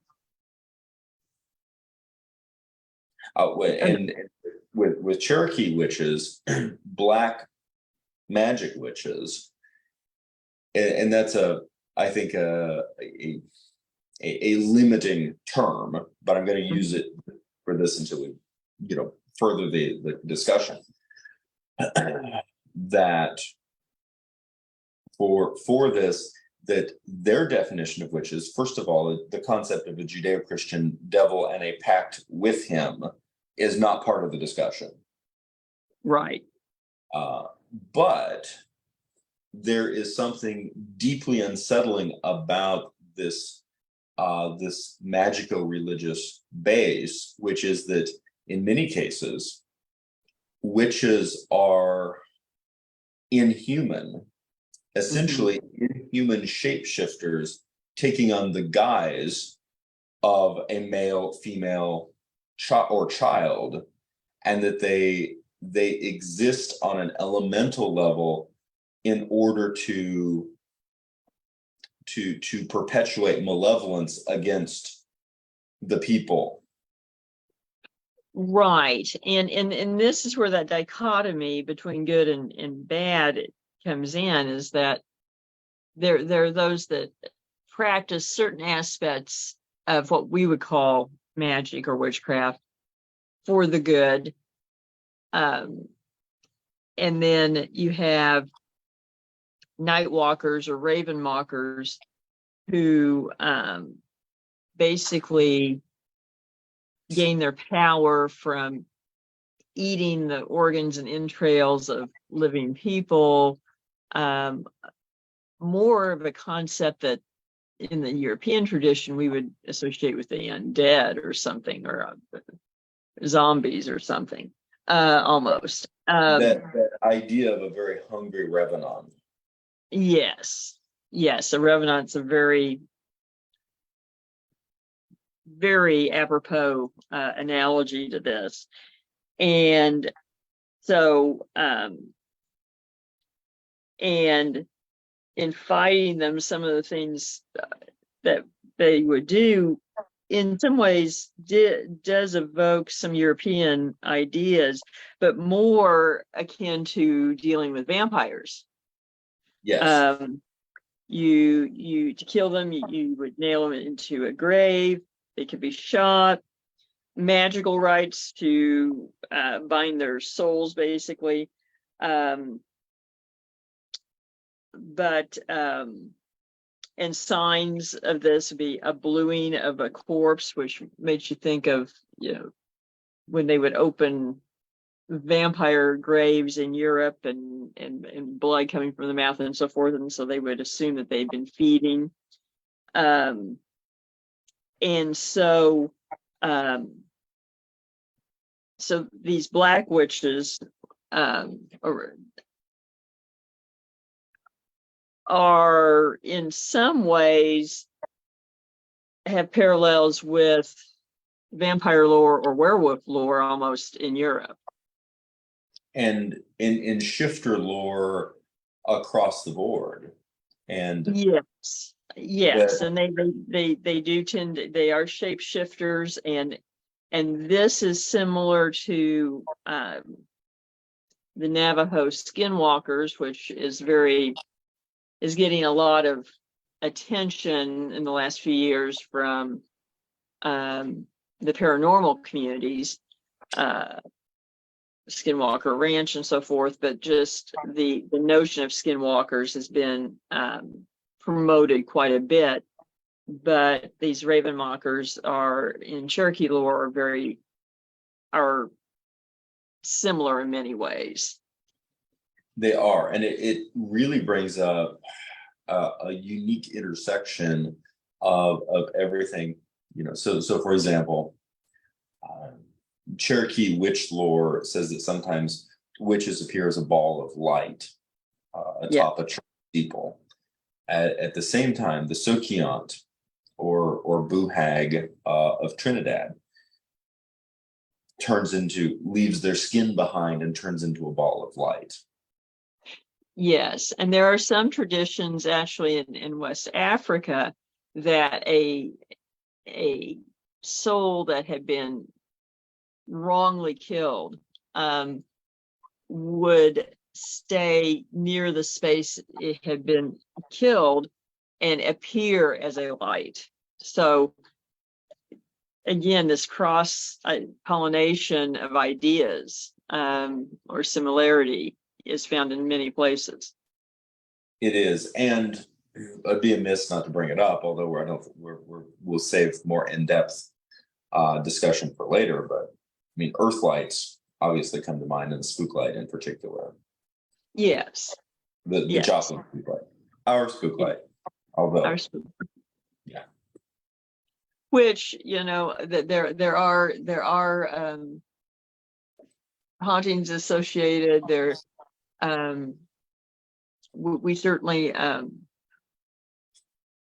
with Cherokee witches, black magic witches, and that's I think a limiting term, but I'm going to use it for this until we further the discussion. That for this, that their definition of witches, first of all, the concept of a Judeo-Christian devil and a pact with him is not part of the discussion. Right. But there is something deeply unsettling about this magico-religious base, which is that in many cases, witches are inhuman, essentially inhuman shapeshifters taking on the guise of a male, female, or child, and that they exist on an elemental level in order to perpetuate malevolence against the people. Right. And this is where that dichotomy between good and bad comes in, is that there are those that practice certain aspects of what we would call magic or witchcraft for the good. And then you have night walkers or raven mockers who basically gain their power from eating the organs and entrails of living people. More of a concept that in the European tradition we would associate with the undead or something, or zombies or something, almost. That idea of a very hungry revenant. Yes, a revenant's a very, very apropos analogy to this. And so, and in fighting them, some of the things that they would do in some ways does evoke some European ideas, but more akin to dealing with vampires. Yes. You to kill them, you would nail them into a grave. They could be shot. Magical rites to bind their souls, basically. And signs of this would be a bluing of a corpse, which makes you think of, when they would open vampire graves in Europe and blood coming from the mouth and so forth. And so they would assume that they'd been feeding. And so these black witches are in some ways have parallels with vampire lore or werewolf lore almost in Europe. And in shifter lore across the board. And yes, and they do tend to, they are shapeshifters, and this is similar to the Navajo skinwalkers, which is getting a lot of attention in the last few years from the paranormal communities, Skinwalker Ranch and so forth, but just the notion of skinwalkers has been promoted quite a bit. But these ravenmockers are in Cherokee lore are similar in many ways. They are, and it really brings up a unique intersection of everything, So for example, Cherokee witch lore says that sometimes witches appear as a ball of light atop a steeple. At the same time, the Sokiant or Buhag of Trinidad leaves their skin behind and turns into a ball of light. Yes, and there are some traditions actually in West Africa that a soul that had been wrongly killed would stay near the space it had been killed and appear as a light. So again, this cross pollination of ideas or similarity is found in many places. It is, and it'd be amiss not to bring it up, although we'll save more in-depth discussion for later. But I mean, earth lights obviously come to mind, and the spook light in particular. Yes. The Joplin spook light, our spook light, although our spook. Yeah. Which there are hauntings associated there. We certainly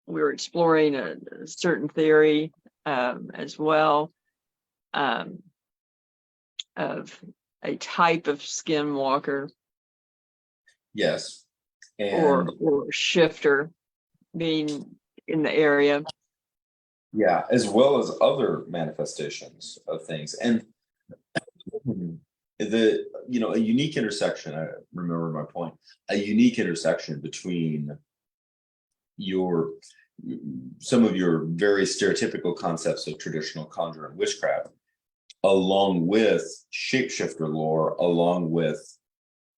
we were exploring a certain theory as well of a type of skinwalker. Yes, or shifter being in the area. Yeah, as well as other manifestations of things, and a unique intersection. I remember my point. A unique intersection between some of your very stereotypical concepts of traditional conjure and witchcraft, along with shapeshifter lore, along with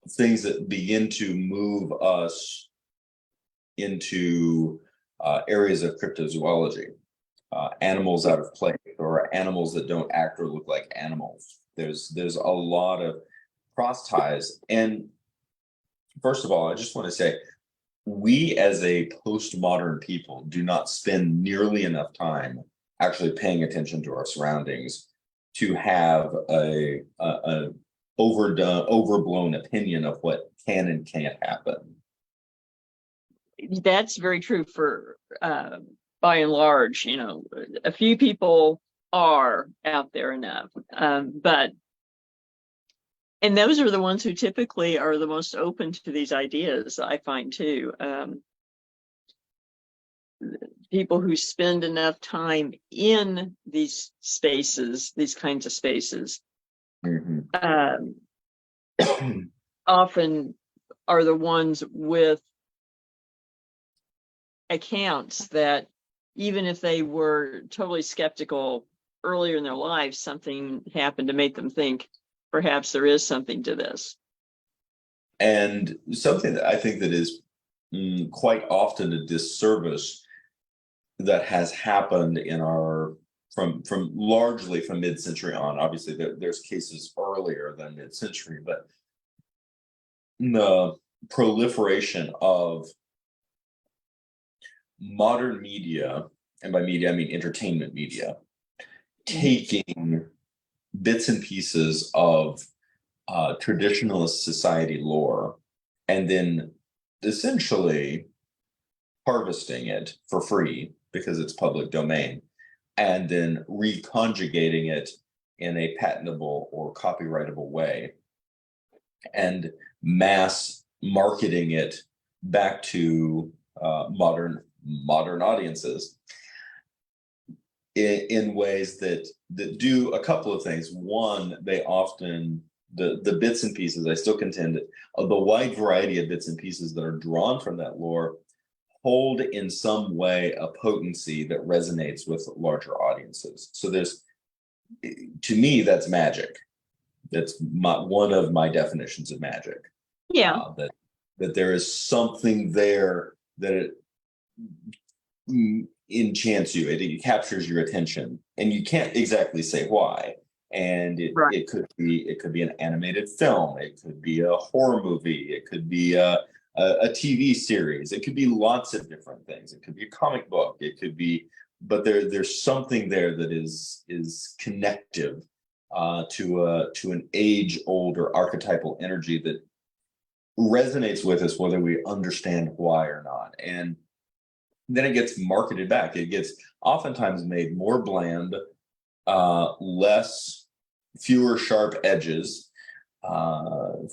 things that begin to move us into areas of cryptozoology, animals out of place, or animals that don't act or look like animals. There's a lot of cross ties. And first of all, I just want to say, we as a postmodern people do not spend nearly enough time actually paying attention to our surroundings to have a overblown opinion of what can and can't happen. That's very true for by and large. A few people are out there enough, and those are the ones who typically are the most open to these ideas, I find too. People who spend enough time in these spaces, these kinds of spaces, often are the ones with accounts that, even if they were totally skeptical earlier in their lives, something happened to make them think perhaps there is something to this. And something that I think that is quite often a disservice that has happened in our from largely from mid-century on. Obviously there's cases earlier than mid-century, but the proliferation of modern media, and by media I mean entertainment media, taking bits and pieces of traditionalist society lore and then essentially harvesting it for free because it's public domain, and then reconjugating it in a patentable or copyrightable way and mass marketing it back to modern audiences in ways that do a couple of things. One, they often, the bits and pieces, I still contend, of the wide variety of bits and pieces that are drawn from that lore hold in some way a potency that resonates with larger audiences. So to me, that's magic. That's one of my definitions of magic. Yeah. That there is something there that it enchants you. It captures your attention, and you can't exactly say why. And it could be an animated film. It could be a horror movie. It could be a TV series. It could be lots of different things. It could be a comic book. It could be, but there's something there that is connective to an age-old or archetypal energy that resonates with us, whether we understand why or not. And then it gets marketed back. It gets oftentimes made more bland, fewer sharp edges,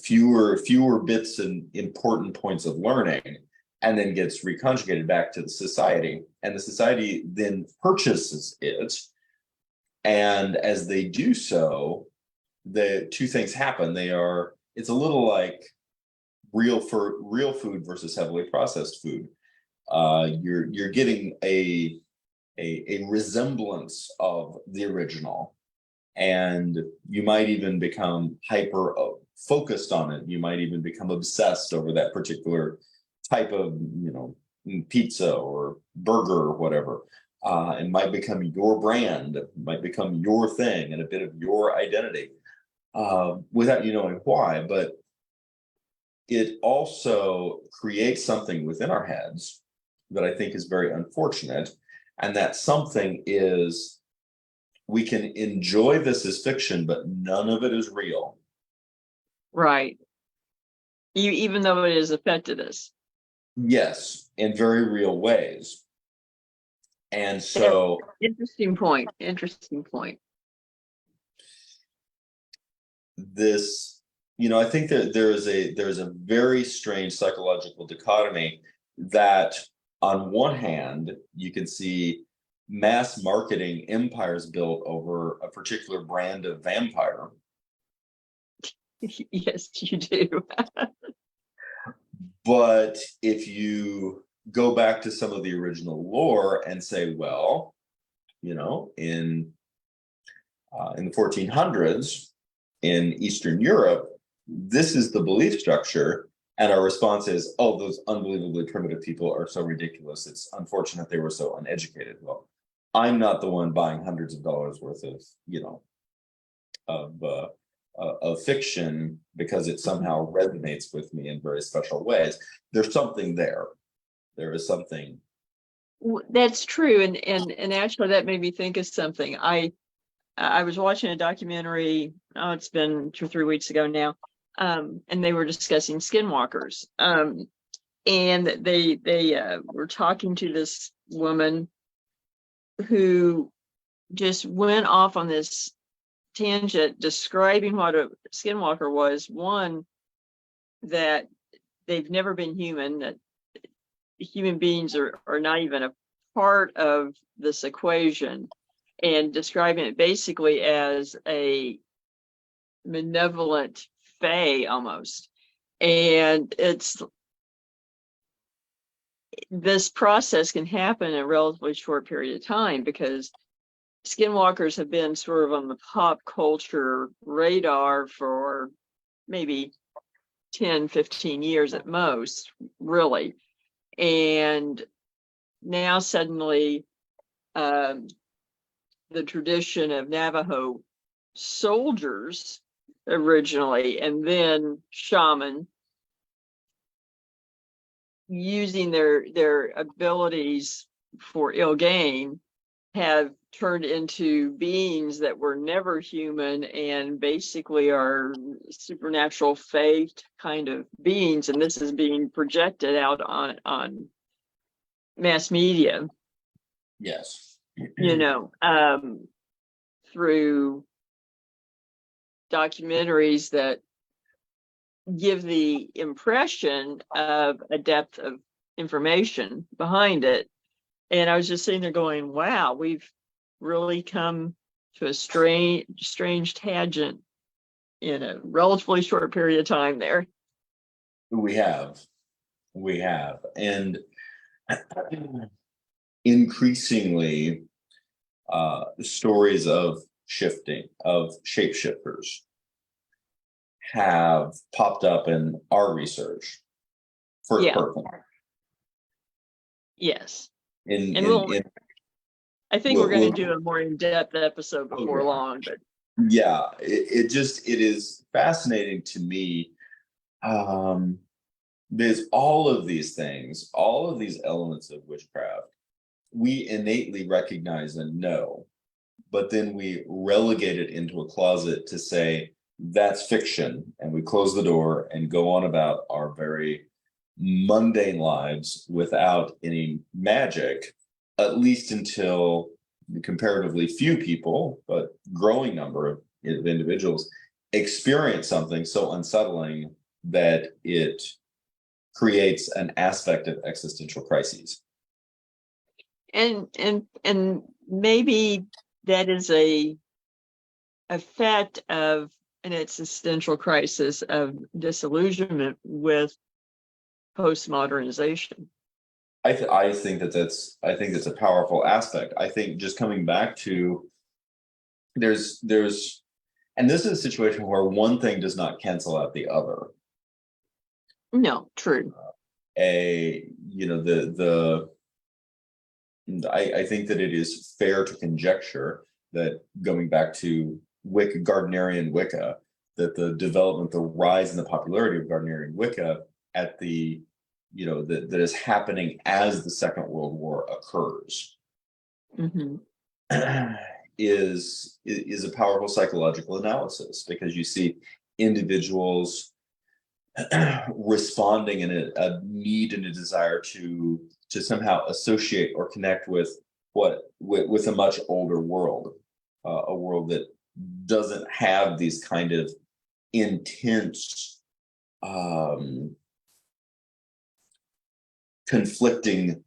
fewer bits and important points of learning, and then gets reconjugated back to the society. And the society then purchases it. And as they do so, the two things happen. It's a little like real food versus heavily processed food. You're getting a resemblance of the original, and you might even become hyper focused on it. You might even become obsessed over that particular type of, pizza or burger or whatever. It might become your brand, it might become your thing and a bit of your identity, without you knowing why. But it also creates something within our heads that I think is very unfortunate. And that something is, we can enjoy this as fiction, but none of it is real. Right. Even though it has affected us. Yes, in very real ways. And so, interesting point. This, I think that there's a very strange psychological dichotomy that on one hand, you can see mass marketing empires built over a particular brand of vampire. Yes, you do. But if you go back to some of the original lore and say, well, in the 1400s in Eastern Europe, this is the belief structure. And our response is, oh, those unbelievably primitive people are so ridiculous. It's unfortunate they were so uneducated. Well, I'm not the one buying hundreds of dollars worth of fiction because it somehow resonates with me in very special ways. There's something there. There is something. That's true. And actually that made me think of something. I was watching a documentary, it's been 2 or 3 weeks ago now, and they were discussing skinwalkers. And they were talking to this woman who just went off on this tangent describing what a skinwalker was. One, that they've never been human, that human beings are not even a part of this equation, and describing it basically as a malevolent fae almost. And this process can happen in a relatively short period of time because skinwalkers have been sort of on the pop culture radar for maybe 10, 15 years at most, really. And now suddenly the tradition of Navajo soldiers originally, and then shaman, using their abilities for ill gain, have turned into beings that were never human and basically are supernatural fate kind of beings. And this is being projected out on mass media. Yes. Through documentaries that give the impression of a depth of information behind it. And I was just sitting there going, wow, we've really come to a strange tangent in a relatively short period of time there. We have. And increasingly stories of shifting, of shapeshifters have popped up in our research. First Yeah. person. Yes. In, And I think we're going to do a more in-depth episode before long, but yeah, it is fascinating to me. There's all of these things, all of these elements of witchcraft, we innately recognize and know, but then we relegate it into a closet to say that's fiction, and we close the door and go on about our very mundane lives without any magic, at least until comparatively few people, but growing number of individuals experience something so unsettling that it creates an aspect of existential crises. and maybe that is a effect of an existential crisis of disillusionment with postmodernization. I think that's a powerful aspect. I think just coming back to there's and this is a situation where one thing does not cancel out the other. No, true. I think that it is fair to conjecture that, going back to Wicca, Gardnerian Wicca, that the development, the rise in the popularity of Gardnerian Wicca at the, that is happening as the Second World War occurs, Mm-hmm. is a powerful psychological analysis, because you see individuals responding in a need and a desire to somehow associate or connect with with a much older world, a world that doesn't have these kind of intense conflicting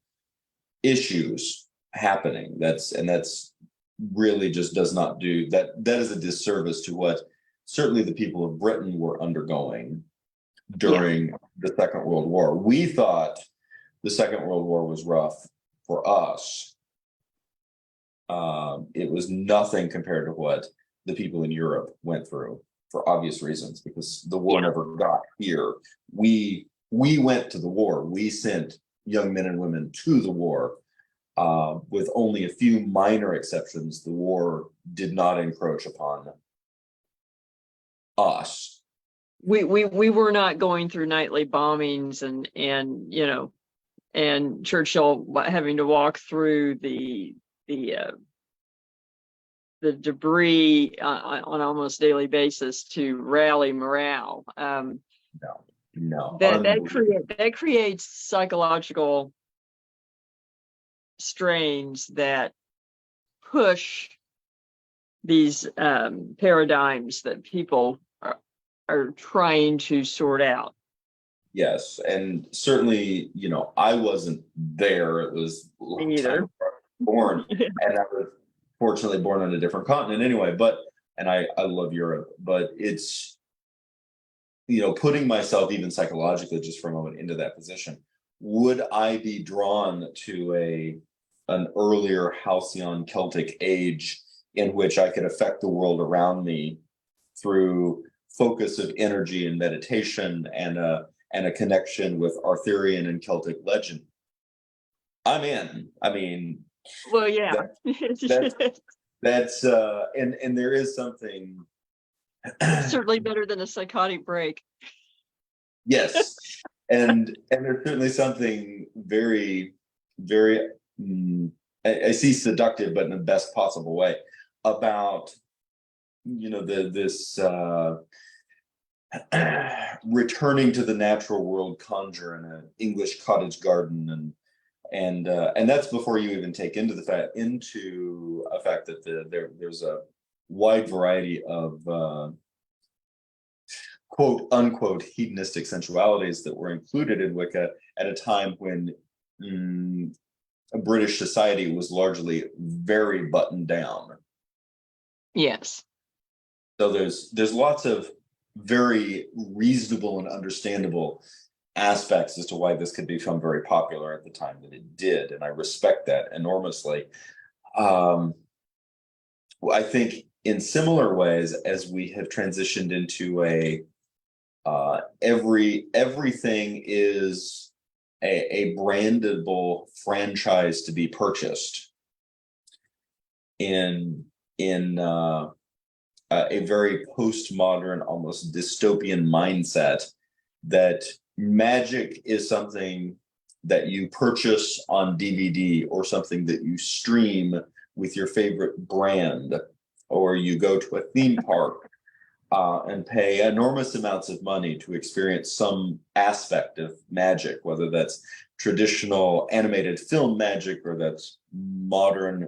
issues happening. That's really just does not do that. That is a disservice to what certainly the people of Britain were undergoing during the Second World War. We thought the Second World War was rough for us. It was nothing compared to what the people in Europe went through, for obvious reasons, because the war never got here. We went to the war. We sent young men and women to the war. With only a few minor exceptions, the war did not encroach upon us. We were not going through nightly bombings and Churchill having to walk through the debris on almost daily basis to rally morale. No. That creates psychological strains that push these paradigms that people are trying to sort out. Yes, and certainly, I wasn't there. It was a long time born, and I was fortunately born on a different continent anyway. And I love Europe, but it's, putting myself even psychologically just for a moment into that position. Would I be drawn to an earlier halcyon Celtic age in which I could affect the world around me through focus of energy and meditation and a connection with Arthurian and Celtic legend? I'm in. I mean, well, yeah, that's and there is something certainly better than a psychotic break. Yes, and there's certainly something very, very I see seductive, but in the best possible way, about this returning to the natural world conjure in an English cottage garden, and that's before you even take into a fact that there's a wide variety of quote unquote hedonistic sensualities that were included in Wicca at a time when British society was largely very buttoned down. Yes. So there's lots of very reasonable and understandable aspects as to why this could become very popular at the time that it did, and I respect that enormously. I think in similar ways as we have transitioned into a everything is a brandable franchise to be purchased in a very postmodern, almost dystopian mindset, that magic is something that you purchase on DVD or something that you stream with your favorite brand, or you go to a theme park and pay enormous amounts of money to experience some aspect of magic, whether that's traditional animated film magic or that's modern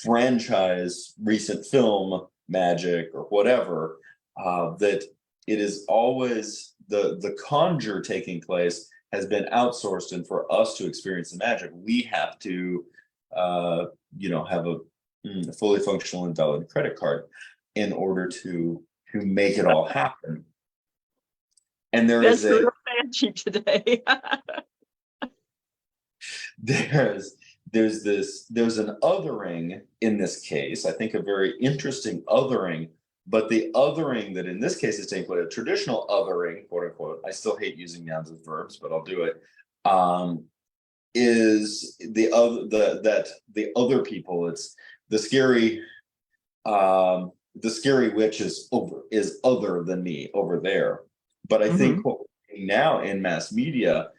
franchise recent film magic or whatever. That it is always the conjure taking place has been outsourced, and for us to experience the magic, we have to have a fully functional and valid credit card in order to make it all happen. And That's real fancy today. there's an othering in this case, I think a very interesting othering, but the othering that in this case is taking place, a traditional othering, quote unquote, I still hate using nouns as verbs, but I'll do it, is the other people. It's the scary witch is other than me over there. But I think what we're seeing now in mass media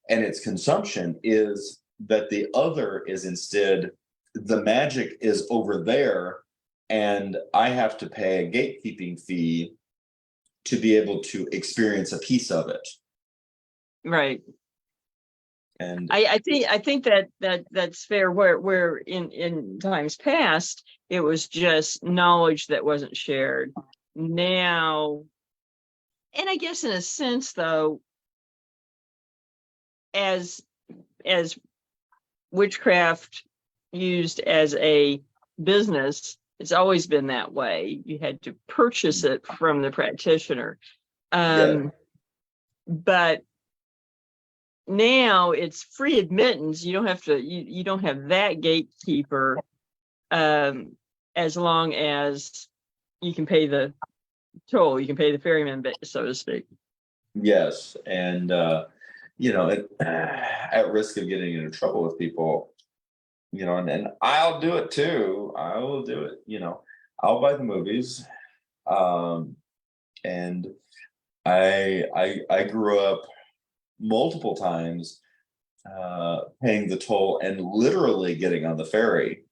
and its consumption is that the other is instead the magic is over there, and I have to pay a gatekeeping fee to be able to experience a piece of it. Right. And I think that's fair. Where in times past it was just knowledge that wasn't shared. Now, and I guess in a sense, though, as witchcraft used as a business, it's always been that way. You had to purchase it from the practitioner. But now it's free admittance. You don't have to, you don't have that gatekeeper, as long as you can pay the toll, you can pay the ferryman, so to speak. Yes, and at risk of getting into trouble with people, and I'll do it too. I will do it. I'll buy the movies, and I grew up multiple times paying the toll and literally getting on the ferry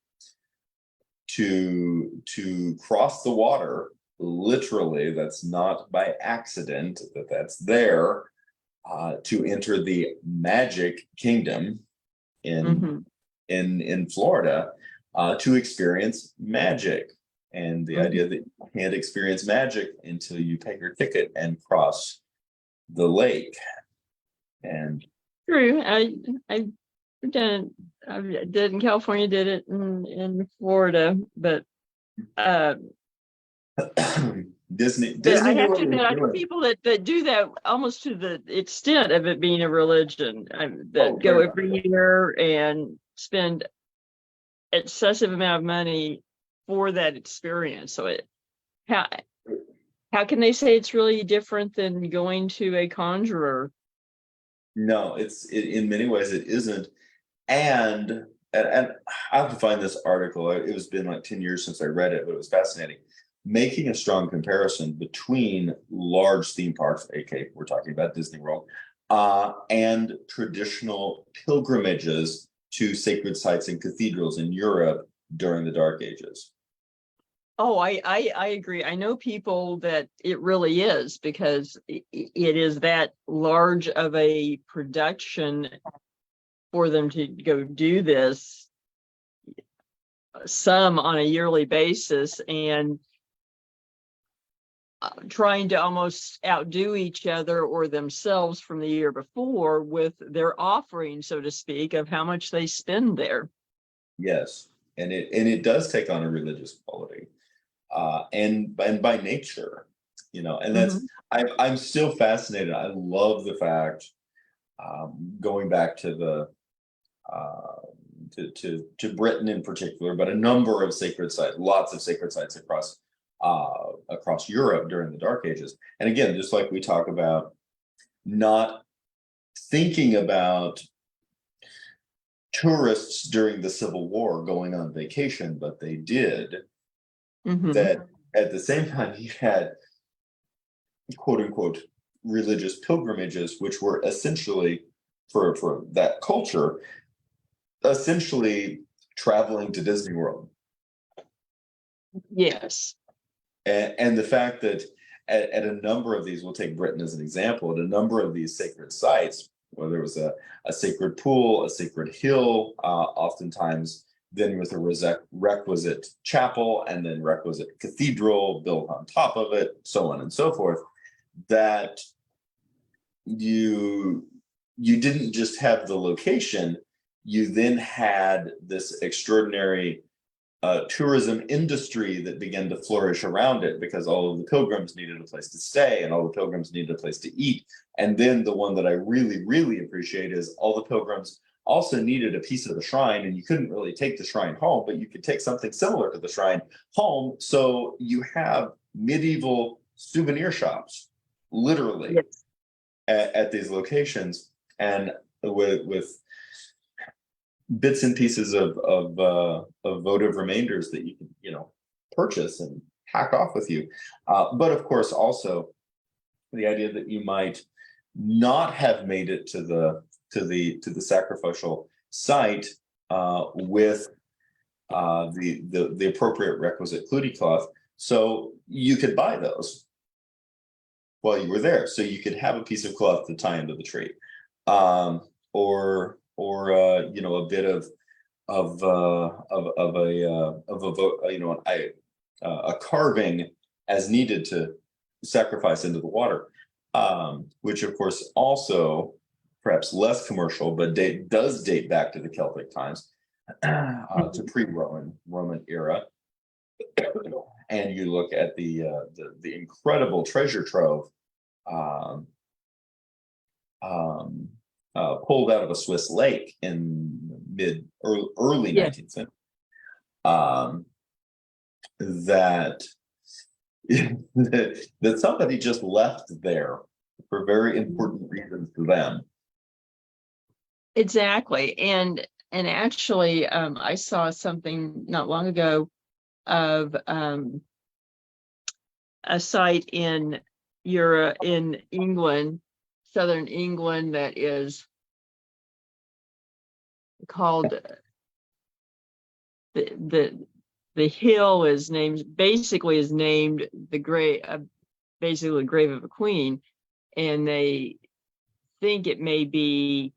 to cross the water. Literally, that's not by accident, that's there, to enter the magic kingdom in Florida, to experience magic. And the idea that you can't experience magic until you pay your ticket and cross the lake. And true, I did it in California, did it in Florida, but Disney I have to admit, I know people that do that almost to the extent of it being a religion, that go every year and spend excessive amount of money for that experience. So how can they say it's really different than going to a conjurer? No, in many ways it isn't. And I have to find this article. It was been like 10 years since I read it, but it was fascinating. Making a strong comparison between large theme parks, aka we're talking about Disney World, and traditional pilgrimages to sacred sites and cathedrals in Europe during the Dark Ages. Oh, I agree. I know people that it really is, because it is that large of a production for them to go do this, some on a yearly basis, and trying to almost outdo each other or themselves from the year before with their offering, so to speak, of how much they spend there. Yes, and it does take on a religious quality, and by nature, and that's I'm still fascinated. I love the fact going back to the to Britain in particular, but a number of sacred sites, lots of sacred sites across Europe during the Dark Ages. And again, just like we talk about not thinking about tourists during the Civil War going on vacation, but they did, that at the same time you had quote unquote religious pilgrimages, which were essentially for that culture, essentially traveling to Disney World. Yes. And the fact that at a number of these, we'll take Britain as an example, at a number of these sacred sites, whether it was a sacred pool, a sacred hill, oftentimes then with a requisite chapel and then requisite cathedral built on top of it, so on and so forth, that you didn't just have the location, you then had this extraordinary tourism industry that began to flourish around it, because all of the pilgrims needed a place to stay and all the pilgrims needed a place to eat. And then the one that I really, really appreciate is all the pilgrims also needed a piece of the shrine, and you couldn't really take the shrine home, but you could take something similar to the shrine home. So you have medieval souvenir shops, literally, yes. at these locations, and with bits and pieces of votive remainders that you can, purchase and hack off with you. But of course, also the idea that you might not have made it to the sacrificial site with the appropriate requisite clootie cloth, so you could buy those while you were there, so you could have a piece of cloth to tie into the tree, or a bit of a carving as needed to sacrifice into the water, which of course also perhaps less commercial, but does date back to the Celtic times, to pre-Roman era. And you look at the incredible treasure trove pulled out of a Swiss lake in early Yeah. 19th century, that that somebody just left there for very important reasons to them. Exactly. And actually, I saw something not long ago of a site in Europe, in England, southern England, that is called the hill is named the grave, basically the grave of a queen, and they think it may be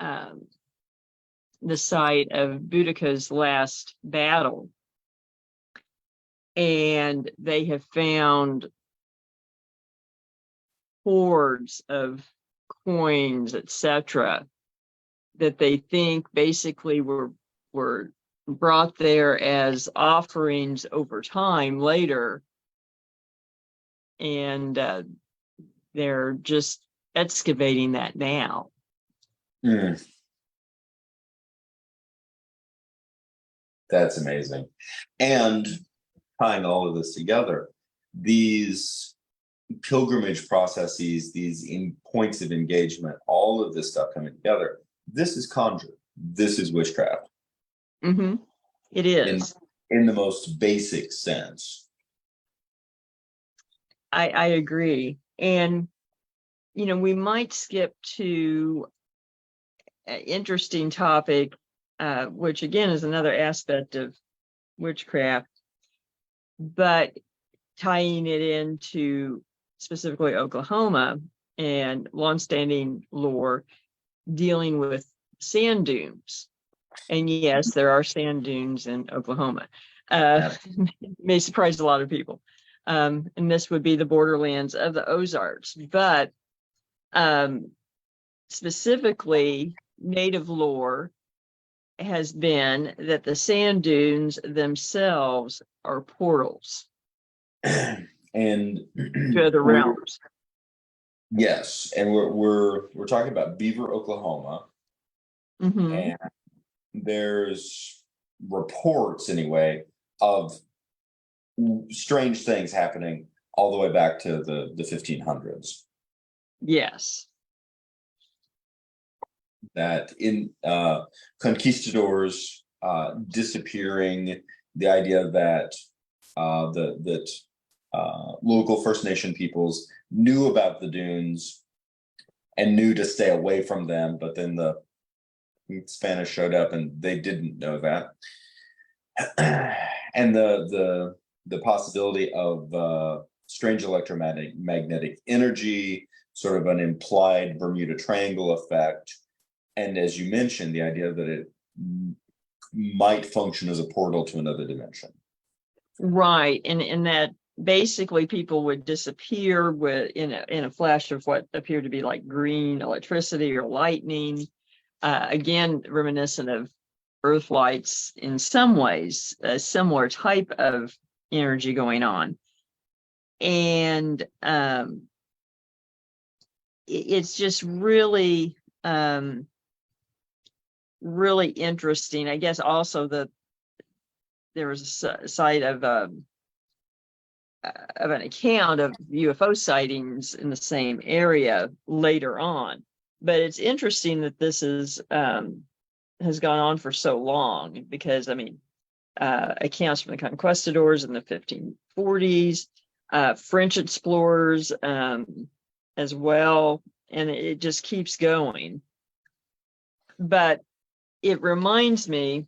the site of Boudica's last battle. And they have found hoards of coins, etc., that they think basically were brought there as offerings over time later, and they're just excavating that now. That's amazing. And tying all of this together, these pilgrimage processes, these points of engagement, all of this stuff coming together, this is conjure. This is witchcraft. It is. In the most basic sense. I agree. And, we might skip to an interesting topic, which again is another aspect of witchcraft, but tying it into specifically Oklahoma and longstanding lore dealing with sand dunes. And yes, there are sand dunes in Oklahoma. May surprise a lot of people. And this would be the borderlands of the Ozarks. But specifically, native lore has been that the sand dunes themselves are portals and to other realms. Yes, and we're talking about Beaver, Oklahoma, Hmm. and there's reports anyway of strange things happening all the way back to the 1500s. Yes. That in conquistadors disappearing, the idea that local First Nation peoples knew about the dunes and knew to stay away from them, but then the Spanish showed up and they didn't know that. And the possibility of strange electromagnetic energy, sort of an implied Bermuda Triangle effect, and as you mentioned, the idea that it might function as a portal to another dimension. Right. And that basically people would disappear in a flash of what appeared to be like green electricity or lightning. Again, reminiscent of Earth lights in some ways, a similar type of energy going on. And it's just really, really interesting. I guess also there was a site of an account of UFO sightings in the same area later on. But it's interesting that this is has gone on for so long, because I mean, accounts from the conquistadors in the 1540s, French explorers as well, and it just keeps going. But it reminds me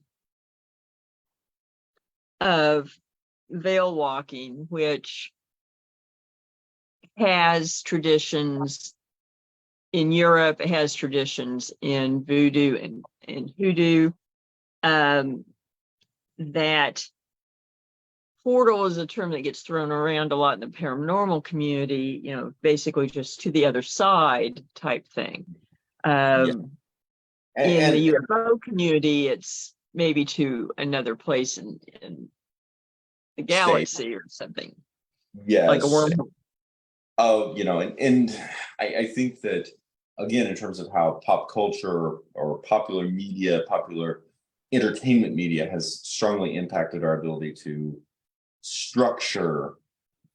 of veil walking, which has traditions in Europe, it has traditions in voodoo and hoodoo. That portal is a term that gets thrown around a lot in the paranormal community, basically just to the other side type thing. Yeah. In the UFO community, it's maybe to another place in the galaxy or something. Yes. Like a wormhole. Oh, and I think that, again, in terms of how pop culture or popular media, popular entertainment media has strongly impacted our ability to structure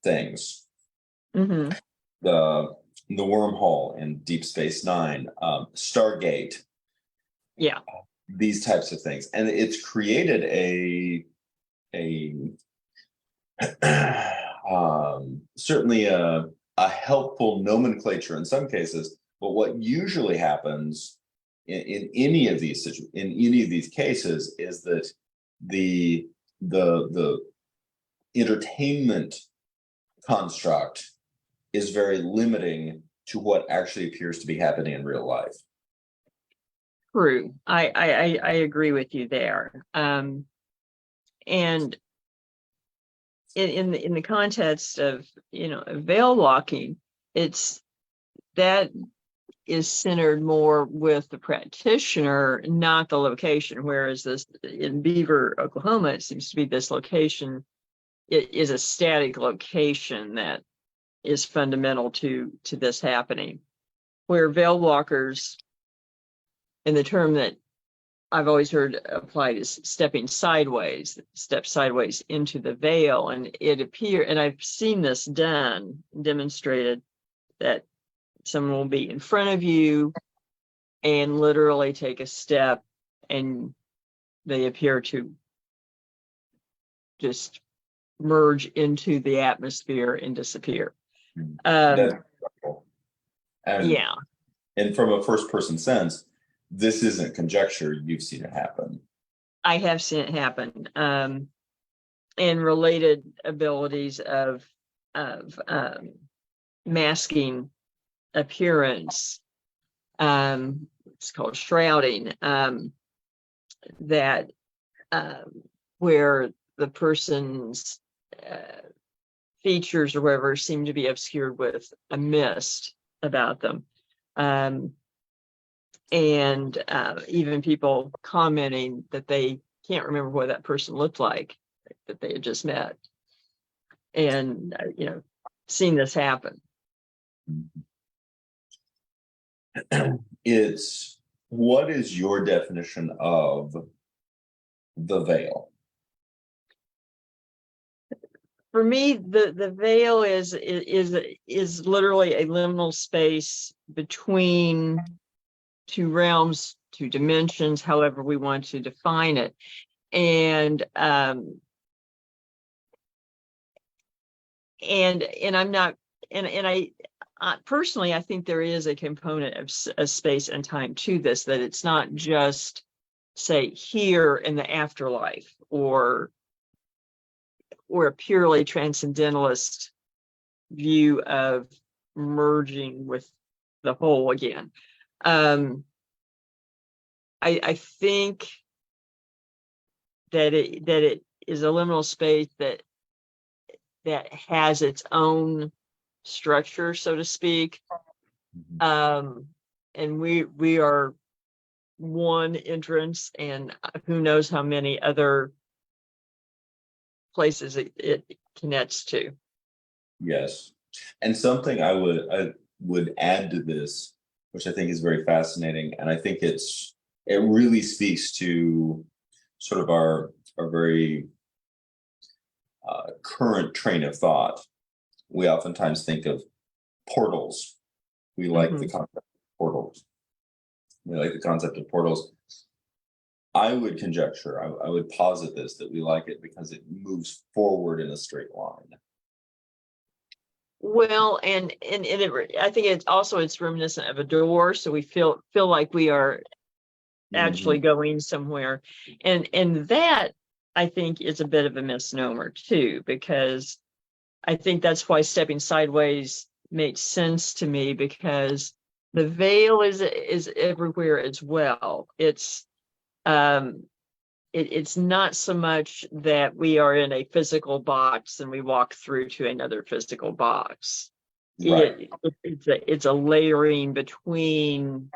things. Mm-hmm. The wormhole in Deep Space Nine, Stargate. Yeah. These types of things, and it's created certainly a helpful nomenclature in some cases. But what usually happens in any of these cases is that the entertainment construct is very limiting to what actually appears to be happening in real life. True. I agree with you there. And in the context of veil walking, that is centered more with the practitioner, not the location. Whereas this in Beaver, Oklahoma, it seems to be this location. It is a static location that is fundamental to this happening. Where veil walkers, and the term that I've always heard applied is stepping sideways, step sideways into the veil. And and I've seen this demonstrated, that someone will be in front of you and literally take a step, and they appear to just merge into the atmosphere and disappear. That's wonderful. Yeah. And from a first person sense, this isn't conjecture. You've seen it happen. I have seen it happen. And related abilities of masking appearance, it's called shrouding, that where the person's features or whatever seem to be obscured with a mist about them. And even people commenting that they can't remember what that person looked like that they had just met. And, seen this happen. It's, what is your definition of the veil? For me, the veil is literally a liminal space between two realms, two dimensions, however we want to define it. And I'm not, and I personally, I think there is a component of a space and time to this, that it's not just, say, here in the afterlife, or a purely transcendentalist view of merging with the whole again. I think that it is a liminal space that has its own structure, so to speak. And we are one entrance, and who knows how many other places it connects to. Yes. And something I would add to this, which I think is very fascinating, and I think it really speaks to sort of our very current train of thought. We oftentimes think of portals. We like the concept of portals. We like the concept of portals. I would conjecture, I would posit this, that we like it because it moves forward in a straight line. Well, and I think it's reminiscent of a door, so we feel like we are actually going somewhere, and that, I think, is a bit of a misnomer too, because I think that's why stepping sideways makes sense to me, because the veil is everywhere as well. It's not so much that we are in a physical box and we walk through to another physical box. Right. It's a layering between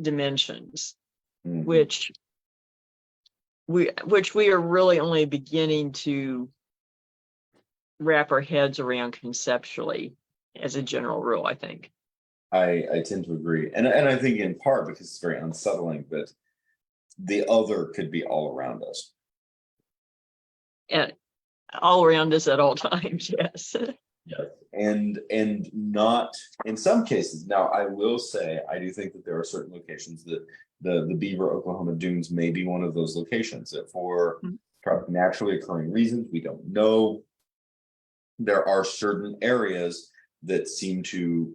dimensions, which we are really only beginning to wrap our heads around conceptually, as a general rule, I think. I tend to agree. And I think in part because it's very unsettling that the other could be all around us. And all around us at all times, yes. Yes. And not in some cases. Now, I will say, I do think that there are certain locations that the Beaver, Oklahoma dunes may be one of those locations that, for naturally occurring reasons, we don't know. There are certain areas that seem to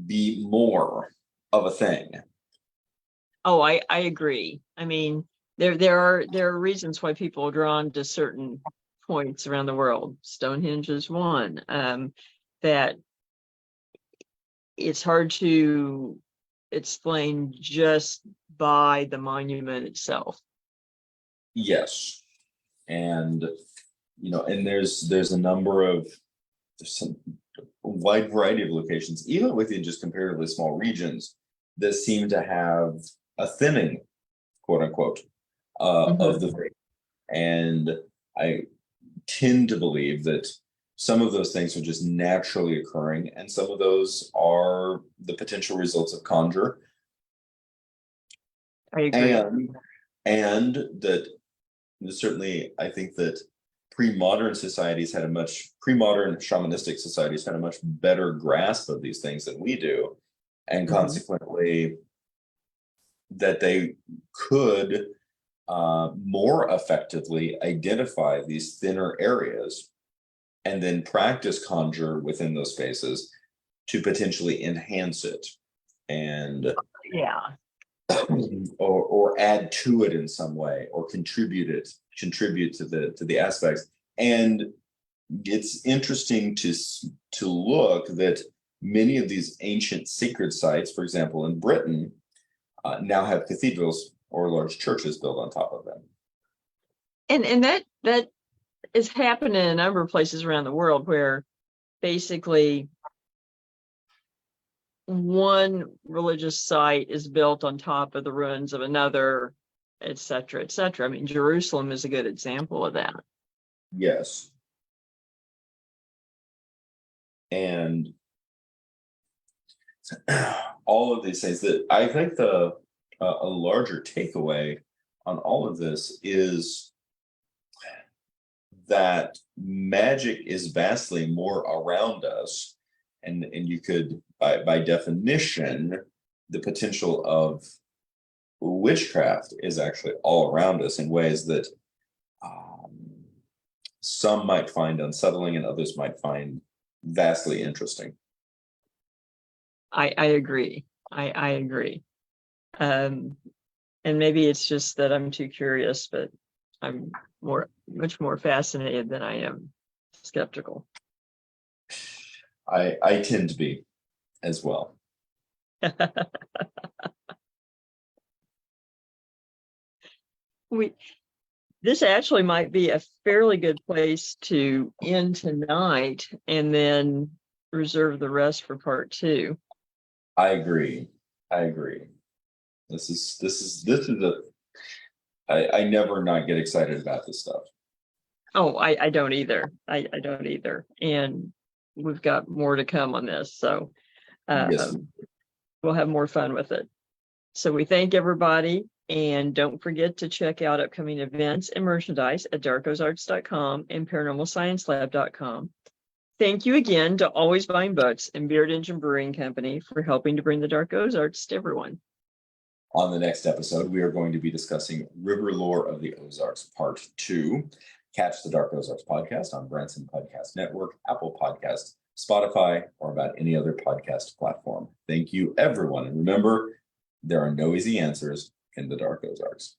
be more of a thing. Oh, I agree. I mean, there are reasons why people are drawn to certain points around the world. Stonehenge is one. That it's hard to explain just by the monument itself. Yes. And and there's some wide variety of locations, even within just comparatively small regions, that seem to have a thinning, quote unquote, of the veil. And I tend to believe that some of those things are just naturally occurring, and some of those are the potential results of conjure. I agree. And that certainly, I think that pre-modern shamanistic societies had a much better grasp of these things than we do. And consequently, that they could more effectively identify these thinner areas and then practice conjure within those spaces to potentially enhance it and or add to it in some way, or contribute to the aspects. And it's interesting to look that many of these ancient sacred sites, for example, in Britain, now have cathedrals or large churches built on top of them. And that is happening in a number of places around the world, where basically one religious site is built on top of the ruins of another, et cetera, et cetera. I mean, Jerusalem is a good example of that. Yes. And all of these things that I think a larger takeaway on all of this is that magic is vastly more around us, and you could by definition the potential of witchcraft is actually all around us in ways that some might find unsettling and others might find vastly interesting. I agree. I agree. And maybe it's just that I'm too curious, but I'm much more fascinated than I am skeptical. I tend to be as well. This actually might be a fairly good place to end tonight and then reserve the rest for part 2. I agree. This is I never not get excited about this stuff. Oh, I don't either. I don't either. And we've got more to come on this. So Yes. We'll have more fun with it. So we thank everybody. And don't forget to check out upcoming events and merchandise at darkozarks.com and paranormalsciencelab.com. Thank you again to Always Buying Books and Beard Engine Brewing Company for helping to bring the Dark Ozarks to everyone. On the next episode, we are going to be discussing River Lore of the Ozarks, Part 2. Catch the Dark Ozarks podcast on Branson Podcast Network, Apple Podcasts, Spotify, or about any other podcast platform. Thank you, everyone. And remember, there are no easy answers in the Dark Ozarks.